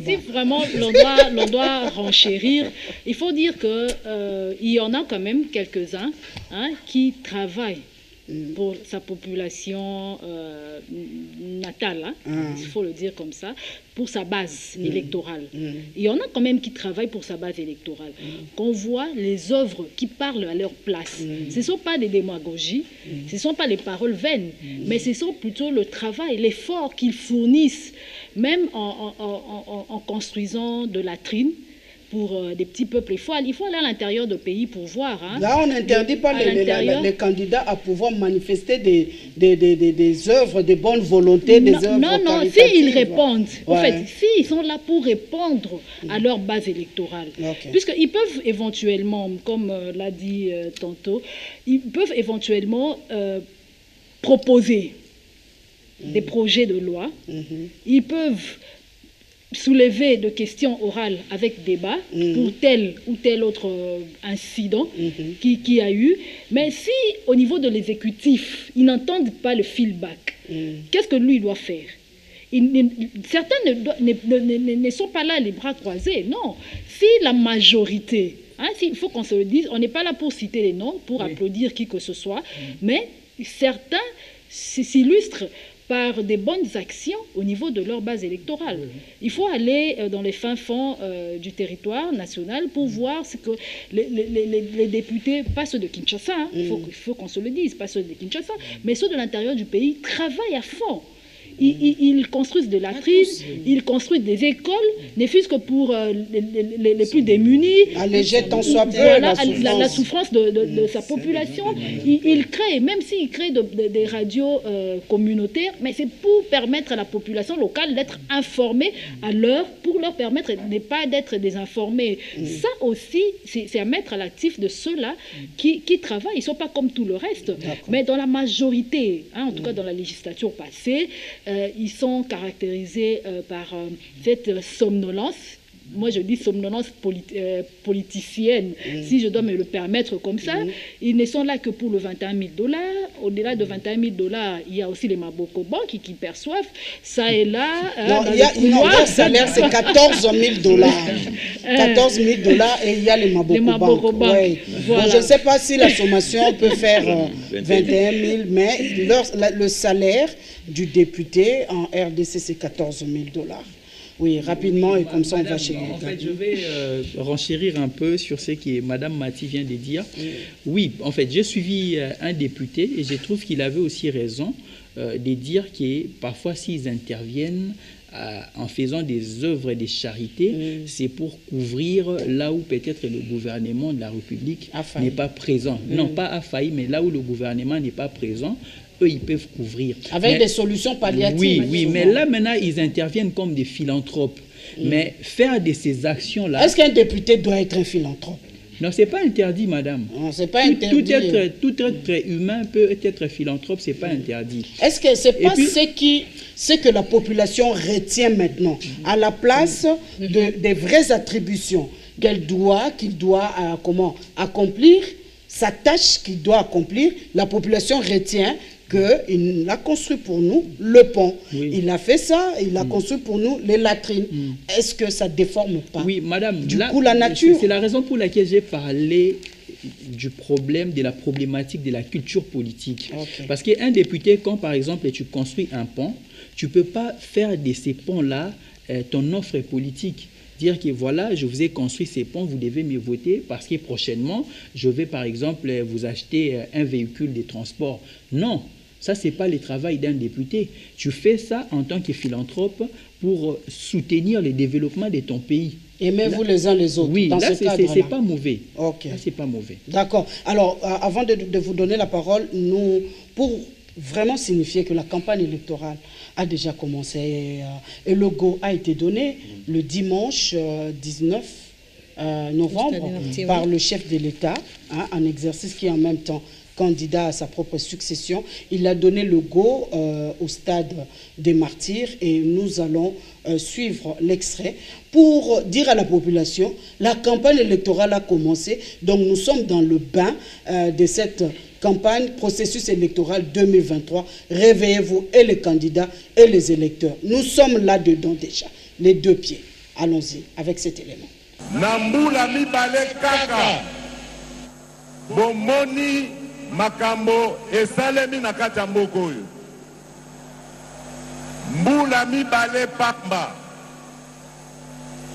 Si vraiment l'on doit renchérir, il faut dire que il y en a quand même quelques-uns qui travaillent pour sa population natale, il faut le dire comme ça, pour sa base électorale. Il y en a quand même qui travaillent pour sa base électorale. Qu'on voit les œuvres qui parlent à leur place. Ce ne sont pas des démagogies, ce ne sont pas les paroles vaines, mais ce sont plutôt le travail, l'effort qu'ils fournissent, même en construisant de latrines pour des petits peuples. Il faut aller à l'intérieur du pays pour voir. Hein. Là, on n'interdit pas les candidats à pouvoir manifester des œuvres de bonne volonté, des œuvres non, s'ils répondent, en fait, s'ils sont là pour répondre à leur base électorale, puisqu'ils peuvent éventuellement, comme l'a dit tantôt, ils peuvent éventuellement proposer des projets de loi, ils peuvent soulever de questions orales avec débat pour tel ou tel autre incident qui a eu. Mais si au niveau de l'exécutif, ils n'entendent pas le feedback, qu'est-ce que lui doit faire? Certains ne sont pas là les bras croisés, non. Si la majorité, il faut qu'on se le dise, on n'est pas là pour citer les noms, pour applaudir qui que ce soit, mais certains s'illustrent par des bonnes actions au niveau de leur base électorale. Il faut aller dans les fins fonds du territoire national pour voir ce que les députés, pas ceux de Kinshasa, il faut qu'on se le dise, pas ceux de Kinshasa, mais ceux de l'intérieur du pays, travaillent à fond. Ils construisent de latrines, ils construisent des écoles, ne fût-ce que pour les plus démunis. Alléger tant soit peu la souffrance de sa population. Ils créent, même s'ils créent des radios communautaires, mais c'est pour permettre à la population locale d'être informée à l'heure, pour leur permettre de ne pas d'être désinformés. Ça aussi, c'est à mettre à l'actif de ceux-là qui travaillent. Ils ne sont pas comme tout le reste, mais dans la majorité, en tout cas dans la législature passée, ils sont caractérisés par cette somnolence moi je dis somnolence politicienne, si je dois me le permettre comme ça. Ils ne sont là que pour le 21 000 $. Au-delà de 21 000 $, il y a aussi les Maboko Bank qui perçoivent ça et là. Non, leur salaire c'est 14 000 $. 14 000 $ et il y a les Maboko Bank. Ouais. Voilà. Bon, je ne sais pas si la sommation peut faire 21 000, mais le salaire du député en RDC c'est 14 000 $. Oui, rapidement, et comme ça on va chez En fait, je vais renchérir un peu sur ce que Madame Mati vient de dire. Oui, en fait, j'ai suivi un député et je trouve qu'il avait aussi raison de dire que parfois s'ils interviennent en faisant des œuvres de charité, c'est pour couvrir là où peut-être le gouvernement de la République n'est pas présent. Non, pas a failli, mais là où le gouvernement n'est pas présent, eux, ils peuvent couvrir. Avec des solutions palliatives. Oui, mais là, maintenant, ils interviennent comme des philanthropes. Mais faire de ces actions-là... Est-ce qu'un député doit être un philanthrope? Non, ce n'est pas interdit, madame. Non, c'est pas interdit. Tout être humain peut être philanthrope, ce n'est pas interdit. Est-ce que ce n'est pas ce que la population retient maintenant, à la place des vraies attributions qu'il doit accomplir, sa tâche qu'il doit accomplir, la population retient qu'il a construit pour nous le pont. Oui. Il a fait ça, il a construit pour nous les latrines. Est-ce que ça ne déforme pas madame, la nature? C'est la raison pour laquelle j'ai parlé du problème, de la problématique de la culture politique. Parce qu'un député, quand par exemple tu construis un pont, tu ne peux pas faire de ces ponts-là ton offre politique. Dire que voilà, je vous ai construit ces ponts, vous devez me voter parce que prochainement, je vais par exemple vous acheter un véhicule de transport. Non, ça, ce n'est pas le travail d'un député. Tu fais ça en tant que philanthrope pour soutenir le développement de ton pays. Aimez-vous les uns les autres. Oui, là, c'est pas mauvais. Ok. Là, c'est pas mauvais. D'accord. Alors, avant de vous donner la parole, pour vraiment signifier que la campagne électorale a déjà commencé et le go a été donné le dimanche 19 novembre par le chef de l'État, en exercice qui est en même temps candidat à sa propre succession. Il a donné le go au stade des Martyrs et nous allons suivre l'extrait pour dire à la population, la campagne électorale a commencé, donc nous sommes dans le bain de cette campagne, processus électoral 2023. Réveillez-vous, et les candidats et les électeurs. Nous sommes là-dedans déjà, les deux pieds. Allons-y avec cet élément. Nambula mibale kaka bomoni makambo esalemi na kati ya mboka oyo. Mbula mibale pamba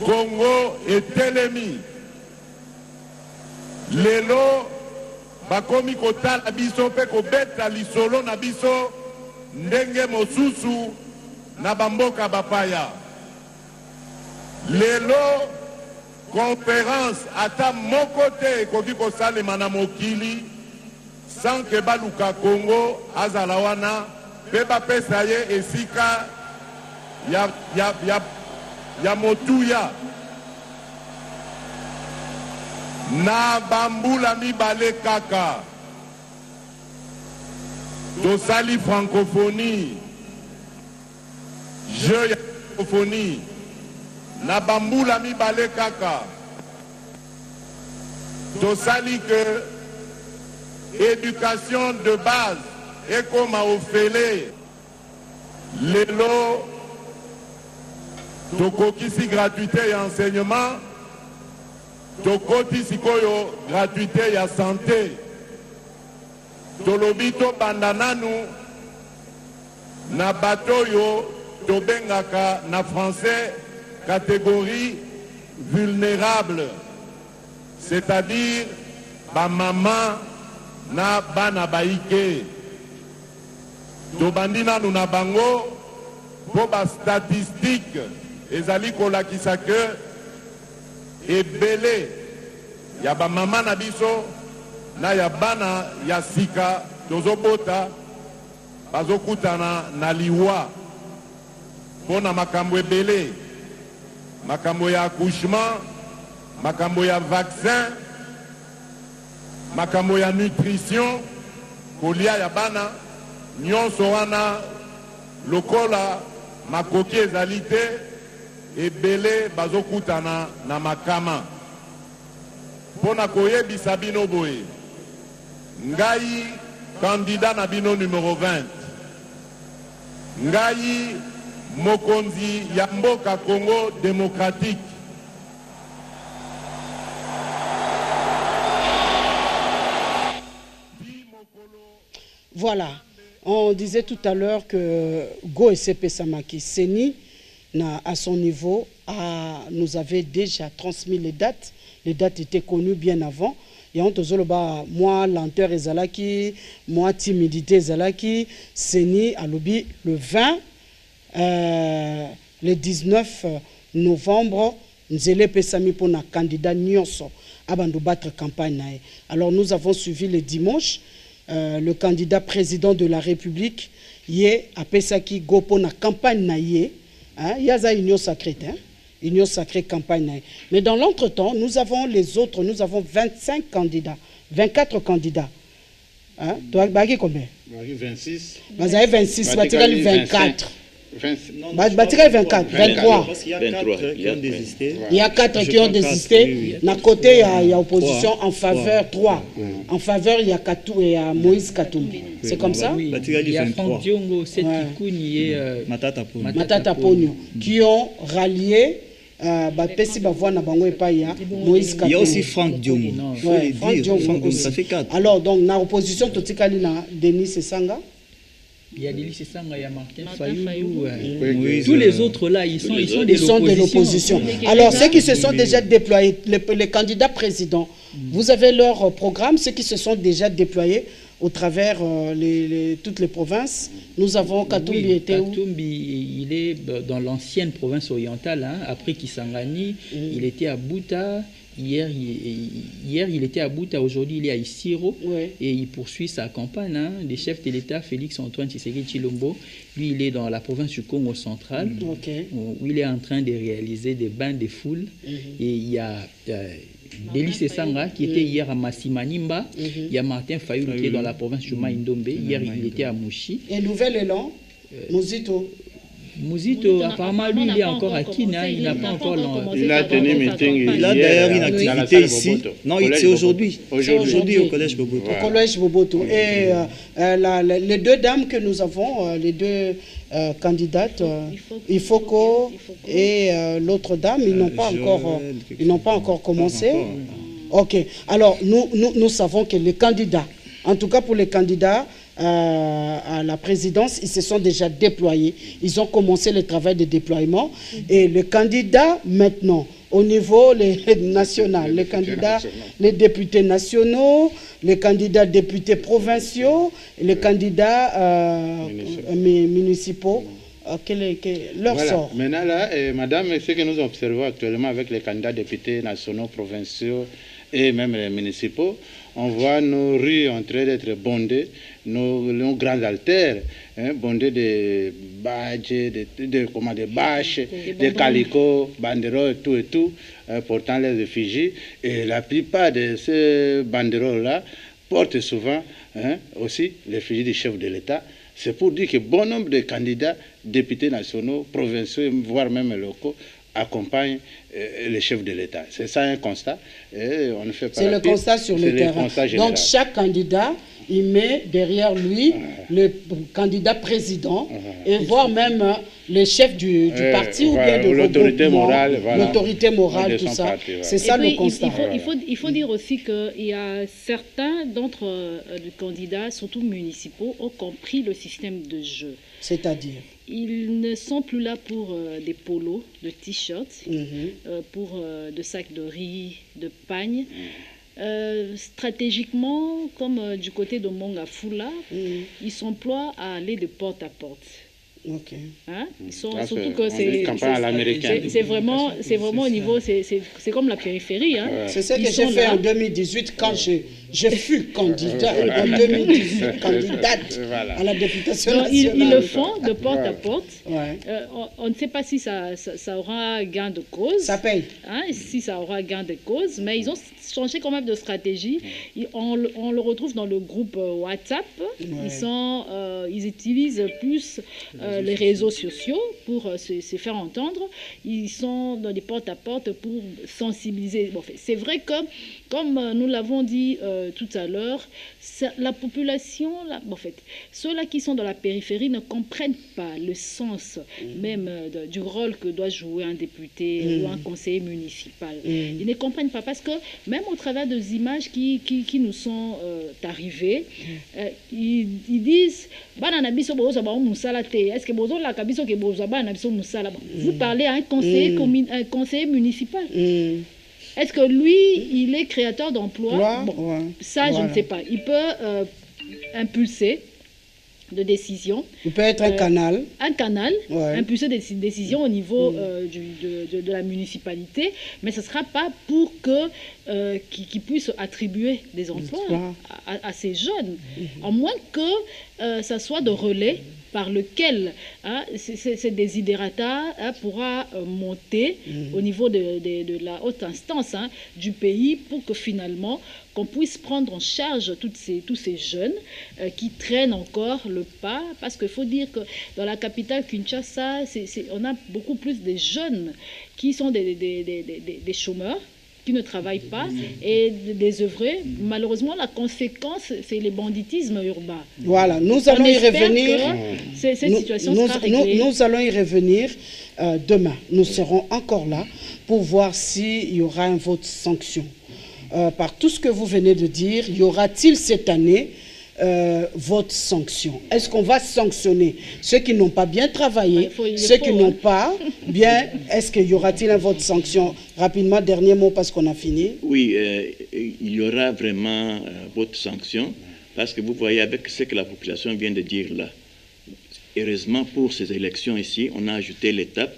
Congo etelemi lelo bakomi kotala biso mpe kobeta lisolo na biso ndenge mosusu na bamboka bapaya. Lelo conférence ata moko te ekoki kosalema na mokili sans ke baluka Congo azala wana mpe bapesa ye esika ya motuya. Na bambula mibale kaka tosali francophonie, jeu ya francophonie. Na bambula mibale kaka tosali que éducation de base ekoma ofele. Lelo tokokisi gratuité ya enseignement, tokoti sikoyo gratuité ya santé. Tolobi tobanda nanu na bato yo tobengaka na français catégorie vulnérable, c'est-à-dire ba maman na bana baike. Tobandi nanu na bango po ba statistique ezali kolakisa ke ebele ya ba mama na biso na ya bana ya sika tozobota bazokutana na liwa pona makambo ebele, makambo ya accouchement, makambo ya vaccin, makambo ya nutrition, kolia ya bana nyonso wana lokola makoki ezali te ebele bazokutana na makama pona koyebisa bino boye ngai candidat na bino numéro 20 ngai mokonzi ya mboka Congo démocratique Voilà, on disait tout à l'heure que Go SCP Samaki Seni, à son niveau, nous avait déjà transmis les dates. Les dates étaient connues bien avant. Et on te dit, moi, lenteur et Zalaki, moi, timidité et Zalaki, Seni, à l'obi, le 20, le 19 novembre, nous allons passer pour un candidat Nyonso, avant de battre campagne. Alors, nous avons suivi le dimanche. Le candidat président de la République, yé a Pesaki Gopo na campagne na yé, il y a une union sacrée, union sacrée campagne na yé. Mais dans l'entretemps, nous avons les autres, nous avons 25 candidats, 24 candidats. Tu as combien? 26. Vous avez 26, vous avez 24. 24, 23. Parce qu'il y a 4 qui ont désisté. Il y a 4 qui ont désisté. D'un côté, il y a opposition en faveur 3. En faveur, il y a Katou et Moïse Katumbi. C'est comme ça? Oui. Il y a Franck Diongo, Seth Kikouni et Matata Pogno qui ont rallié. Moïse Katumbi. Il y a aussi Franck Diongo. Franck Diongo, ça fait 4. Alors, donc, dans l'opposition, Denis Sessanga. Il y a Denis Sessanga, il y a Martin Fayoulou. Tous les autres là, ils sont de l'opposition. Alors, ceux qui se sont déjà déployés, les candidats présidents, vous avez leur programme, ceux qui se sont déjà déployés au travers toutes les provinces. Nous avons Katumbi était où? Katumbi, il est dans l'ancienne province orientale, après Kisangani, il était à Bouta. Hier, il était à Bouta, aujourd'hui, il est à Isiro et il poursuit sa campagne. Le chef de l'État, Félix-Antoine Tshisekedi Tshilombo, lui, il est dans la province du Congo central, où il est en train de réaliser des bains de foule. Et il y a Denis Sessanga qui était hier à Massimanimba, il y a Martin Fayoulou qui est dans la province du Maïndombe, hier il était à Mouchi. Et Nouvel Élan, Mouzito, apparemment, lui, il est encore à Kina, il n'a pas encore lancé. Il a tenu meeting. Il a d'ailleurs une activité ici. Non, c'est aujourd'hui. Aujourd'hui au Collège Boboto. Au Collège Boboto. Et les deux dames que nous avons, les deux candidates, Ifoko et l'autre dame, ils n'ont pas encore commencé. Ok. Alors, nous savons que les candidats, en tout cas pour les candidats, à la présidence, ils se sont déjà déployés. Ils ont commencé le travail de déploiement. Et les candidats, maintenant, au niveau national, les candidats, les députés nationaux, les candidats députés provinciaux, les candidats municipaux, leur sort. Maintenant, là, madame, ce que nous observons actuellement avec les candidats députés nationaux, provinciaux et même les municipaux, on voit nos rues en train d'être bondées, nos grandes artères, bondées de badges, de bâches, de calicots, banderoles, tout et tout, portant les effigies. Et la plupart de ces banderoles-là portent souvent aussi l'effigie du chef de l'État. C'est pour dire que bon nombre de candidats, députés nationaux, provinciaux, voire même locaux, accompagne le chef de l'État. C'est ça un constat. C'est le constat sur le terrain. Donc chaque candidat, il met derrière lui le candidat président et voire même le chef du parti ou bien de l'autorité morale. L'autorité morale, tout ça. C'est ça le constat. Il faut dire aussi qu'il y a certains d'entre les candidats, surtout municipaux, ont compris le système de jeu. C'est-à-dire? Ils ne sont plus là pour des polos, de t-shirts, pour de sacs de riz, de pagne. Stratégiquement, comme du côté de Mongafula, ils s'emploient à aller de porte à porte. Ils sont, surtout que c'est vraiment au niveau, c'est comme la périphérie. C'est ce que j'ai fait en 2018 quand Je fus candidat en 2018, candidate à la députation nationale. Ils le font de porte à porte. Ouais. On ne sait pas si ça aura gain de cause. Ça paye. Hein, si ça aura gain de cause, mais ils ont changé quand même de stratégie. On le retrouve dans le groupe WhatsApp. Ouais. Ils utilisent plus les réseaux sociaux pour se faire entendre. Ils sont dans des porte à porte pour sensibiliser. Bon, c'est vrai que, comme nous l'avons dit tout à l'heure, la population, ceux-là qui sont dans la périphérie ne comprennent pas le sens même du rôle que doit jouer un député ou un conseiller municipal. Ils ne comprennent pas parce que même au travers des images qui nous sont arrivées, ils disent est-ce que vous parlez à un conseiller municipal. Est-ce que lui, il est créateur d'emplois? Ça, je ne sais pas. Il peut impulser de décisions. Il peut être un canal. Un canal, impulser des décisions au niveau de la municipalité, mais ce ne sera pas pour qu'ils puissent attribuer des emplois à ces jeunes, à moins que ça soit de relais par lequel ces desiderata pourra monter au niveau de la haute instance du pays pour que finalement qu'on puisse prendre en charge tous ces jeunes qui traînent encore le pas, parce qu'il faut dire que dans la capitale Kinshasa, on a beaucoup plus de jeunes qui sont des chômeurs, qui ne travaillent pas et désœuvrés. Malheureusement, la conséquence, c'est le banditisme urbain. Voilà, nous allons y revenir. Cette situation sera réglée. Nous allons y revenir demain. Nous serons encore là pour voir s'il y aura un vote sanction. Par tout ce que vous venez de dire, y aura-t-il cette année vote sanction? Est-ce qu'on va sanctionner ceux qui n'ont pas bien travaillé, ceux qui n'ont pas bien? Est-ce qu'il y aura-t-il un vote sanction? Rapidement, dernier mot parce qu'on a fini. Oui, il y aura vraiment un vote sanction parce que vous voyez avec ce que la population vient de dire là. Heureusement pour ces élections ici, on a ajouté l'étape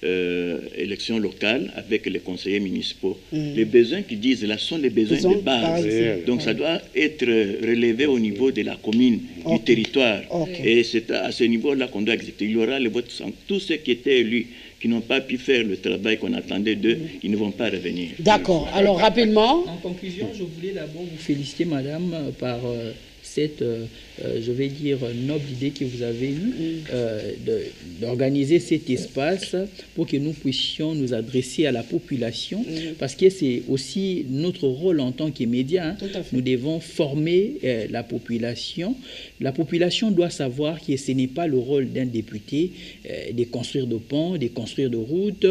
élections locales avec les conseillers municipaux. Les besoins qu'ils disent là sont les besoins de base. Donc ça doit être relevé au niveau de la commune, du territoire. Et c'est à ce niveau-là qu'on doit exécuter. Il y aura le vote sans tous ceux qui étaient élus, qui n'ont pas pu faire le travail qu'on attendait d'eux, ils ne vont pas revenir. D'accord. Alors rapidement. En conclusion, je voulais d'abord vous féliciter, madame, par cette, je vais dire, noble idée que vous avez eue d'organiser cet espace pour que nous puissions nous adresser à la population, parce que c'est aussi notre rôle en tant que médias. Nous devons former la population. La population doit savoir que ce n'est pas le rôle d'un député de construire de ponts, de construire de routes,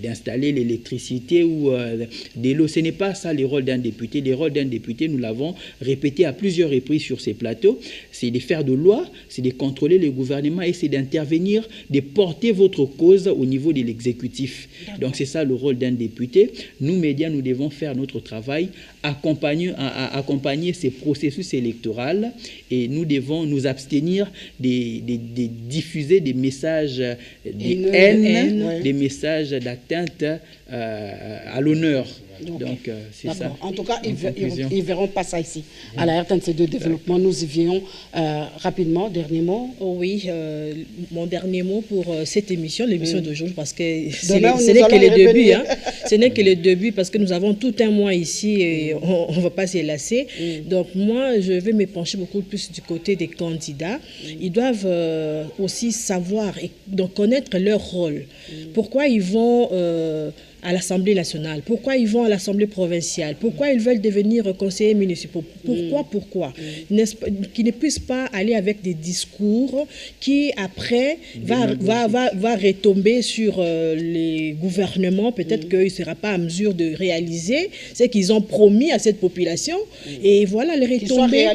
d'installer l'électricité ou de l'eau. Ce n'est pas ça le rôle d'un député. Le rôle d'un député, nous l'avons répété à plusieurs reprises sur ces plateaux, c'est de faire de loi, c'est de contrôler le gouvernement et c'est d'intervenir, de porter votre cause au niveau de l'exécutif. Donc c'est ça le rôle d'un député. Nous, médias, nous devons faire notre travail, accompagner ces processus électoraux et nous devons nous abstenir de diffuser des messages de haine, des messages d'atteinte à l'honneur. Donc, c'est ça. En tout cas, ils ne verront pas ça ici. À la RTNC de développement, nous y venons rapidement. Dernier mot. Oui, mon dernier mot pour cette émission, l'émission d'aujourd'hui, parce que ce n'est que le début. Ce n'est que le début, parce que nous avons tout un mois ici et on ne va pas s'y lasser. Donc, moi, je vais me pencher beaucoup plus du côté des candidats. Ils doivent aussi savoir et donc connaître leur rôle. Pourquoi ils vont à l'Assemblée nationale? Pourquoi ils vont à l'Assemblée provinciale? Pourquoi ils veulent devenir conseillers municipaux? Pourquoi qu'ils ne puissent pas aller avec des discours qui, après, va retomber sur les gouvernements. Peut-être qu'ils ne seront pas en mesure de réaliser ce qu'ils ont promis à cette population. Et voilà les retombées.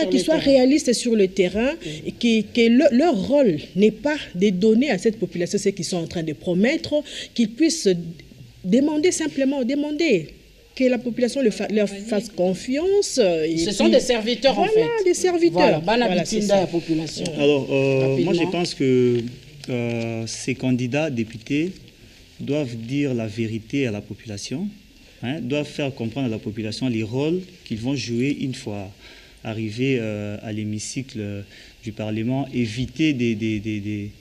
Qu'ils soient réalistes sur le terrain et que leur rôle n'est pas de donner à cette population ce qu'ils sont en train de promettre, qu'ils puissent simplement demander que la population leur fasse confiance. Ce sont des serviteurs, en fait. Voilà, des serviteurs. Voilà, c'est ça. La population. Alors, moi, je pense que ces candidats députés doivent dire la vérité à la population. hein, doivent faire comprendre à la population les rôles qu'ils vont jouer une fois arrivés à l'hémicycle du Parlement, éviter des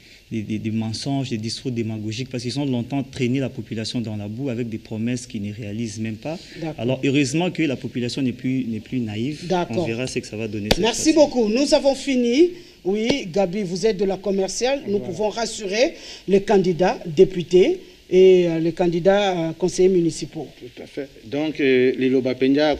mensonges, des discours démagogiques, parce qu'ils ont longtemps traîné la population dans la boue avec des promesses qu'ils ne réalisent même pas. Alors, heureusement que la population n'est plus naïve. On verra ce que ça va donner. Merci beaucoup. Nous avons fini. Oui, Gabi, vous êtes de la commerciale. Nous pouvons rassurer les candidats députés et les candidats conseillers municipaux. Tout à fait. Donc, les Lobapendia,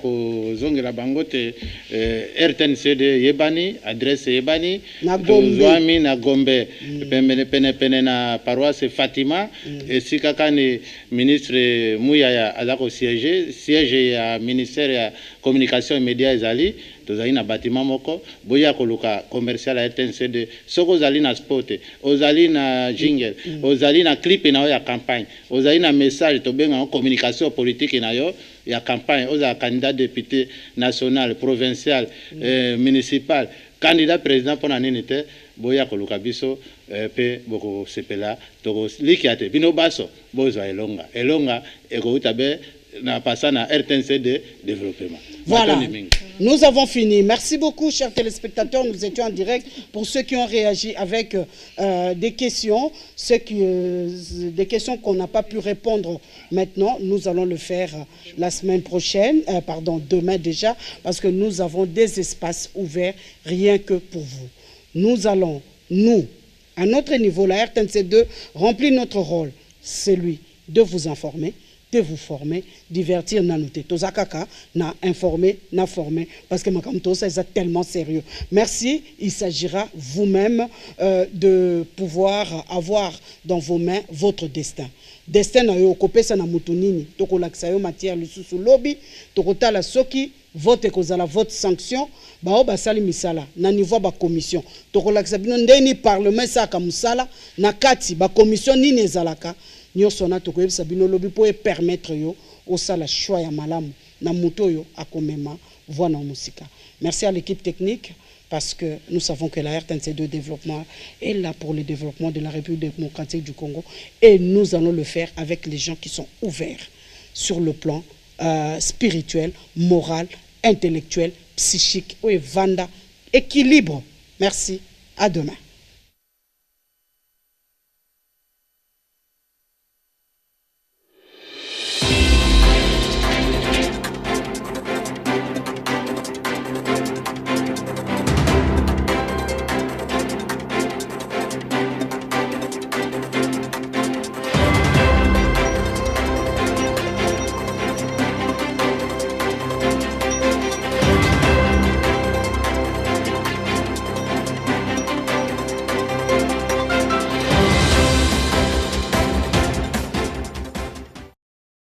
Zongela Bangote, RTNCD Yebani, adresse Yebani, Zouami na Gombe, Pene na paroisse Fatima, et si kakani ministre Mouyaya Azako siège ya ministère ya communication et médias Ezali, tozali na bâtiment moko boya koluka commercial à RTNCD soko ozali na sport ozali na jingle ozali na clip na yo ya campagne ozali na message tobenga en communication politique na yo ya campagne oza candidat député national provincial municipal candidat président pour nini te boya koluka biso pe boko sepela toko likiate bino baso bozwa elonga eko utabe na passant à RTNCD développement. Voilà, nous avons fini. Merci beaucoup, chers téléspectateurs. Nous étions en direct. Pour ceux qui ont réagi avec des questions, des questions qu'on n'a pas pu répondre maintenant, nous allons le faire la semaine prochaine, demain déjà, parce que nous avons des espaces ouverts rien que pour vous. Nous allons, nous, à notre niveau, la RTNC2, remplir notre rôle, celui de vous informer, de vous former, divertir, na noter. Tozakaka, na informer, na former, parce que Makamto, ça est tellement sérieux. Merci, il s'agira vous-même de pouvoir avoir dans vos mains votre destin. Destin na yo kopesa na mutunini, toko laksayo matière le sous lobby, toko tala soki, vote kozala vote sanction, bao basali misala, na niveau ba commission. Toko laksa bino ndeni parlement sa ka musala, na kati ba commission nini ezalaka. Nous sommes lobby pour permettre au sala choix ya malamu na muto yo akomema voix na musika. Merci à l'équipe technique parce que nous savons que la RTNC2 développement est là pour le développement de la République démocratique du Congo et nous allons le faire avec les gens qui sont ouverts sur le plan spirituel, moral, intellectuel, psychique, vanda, équilibre. Merci, à demain.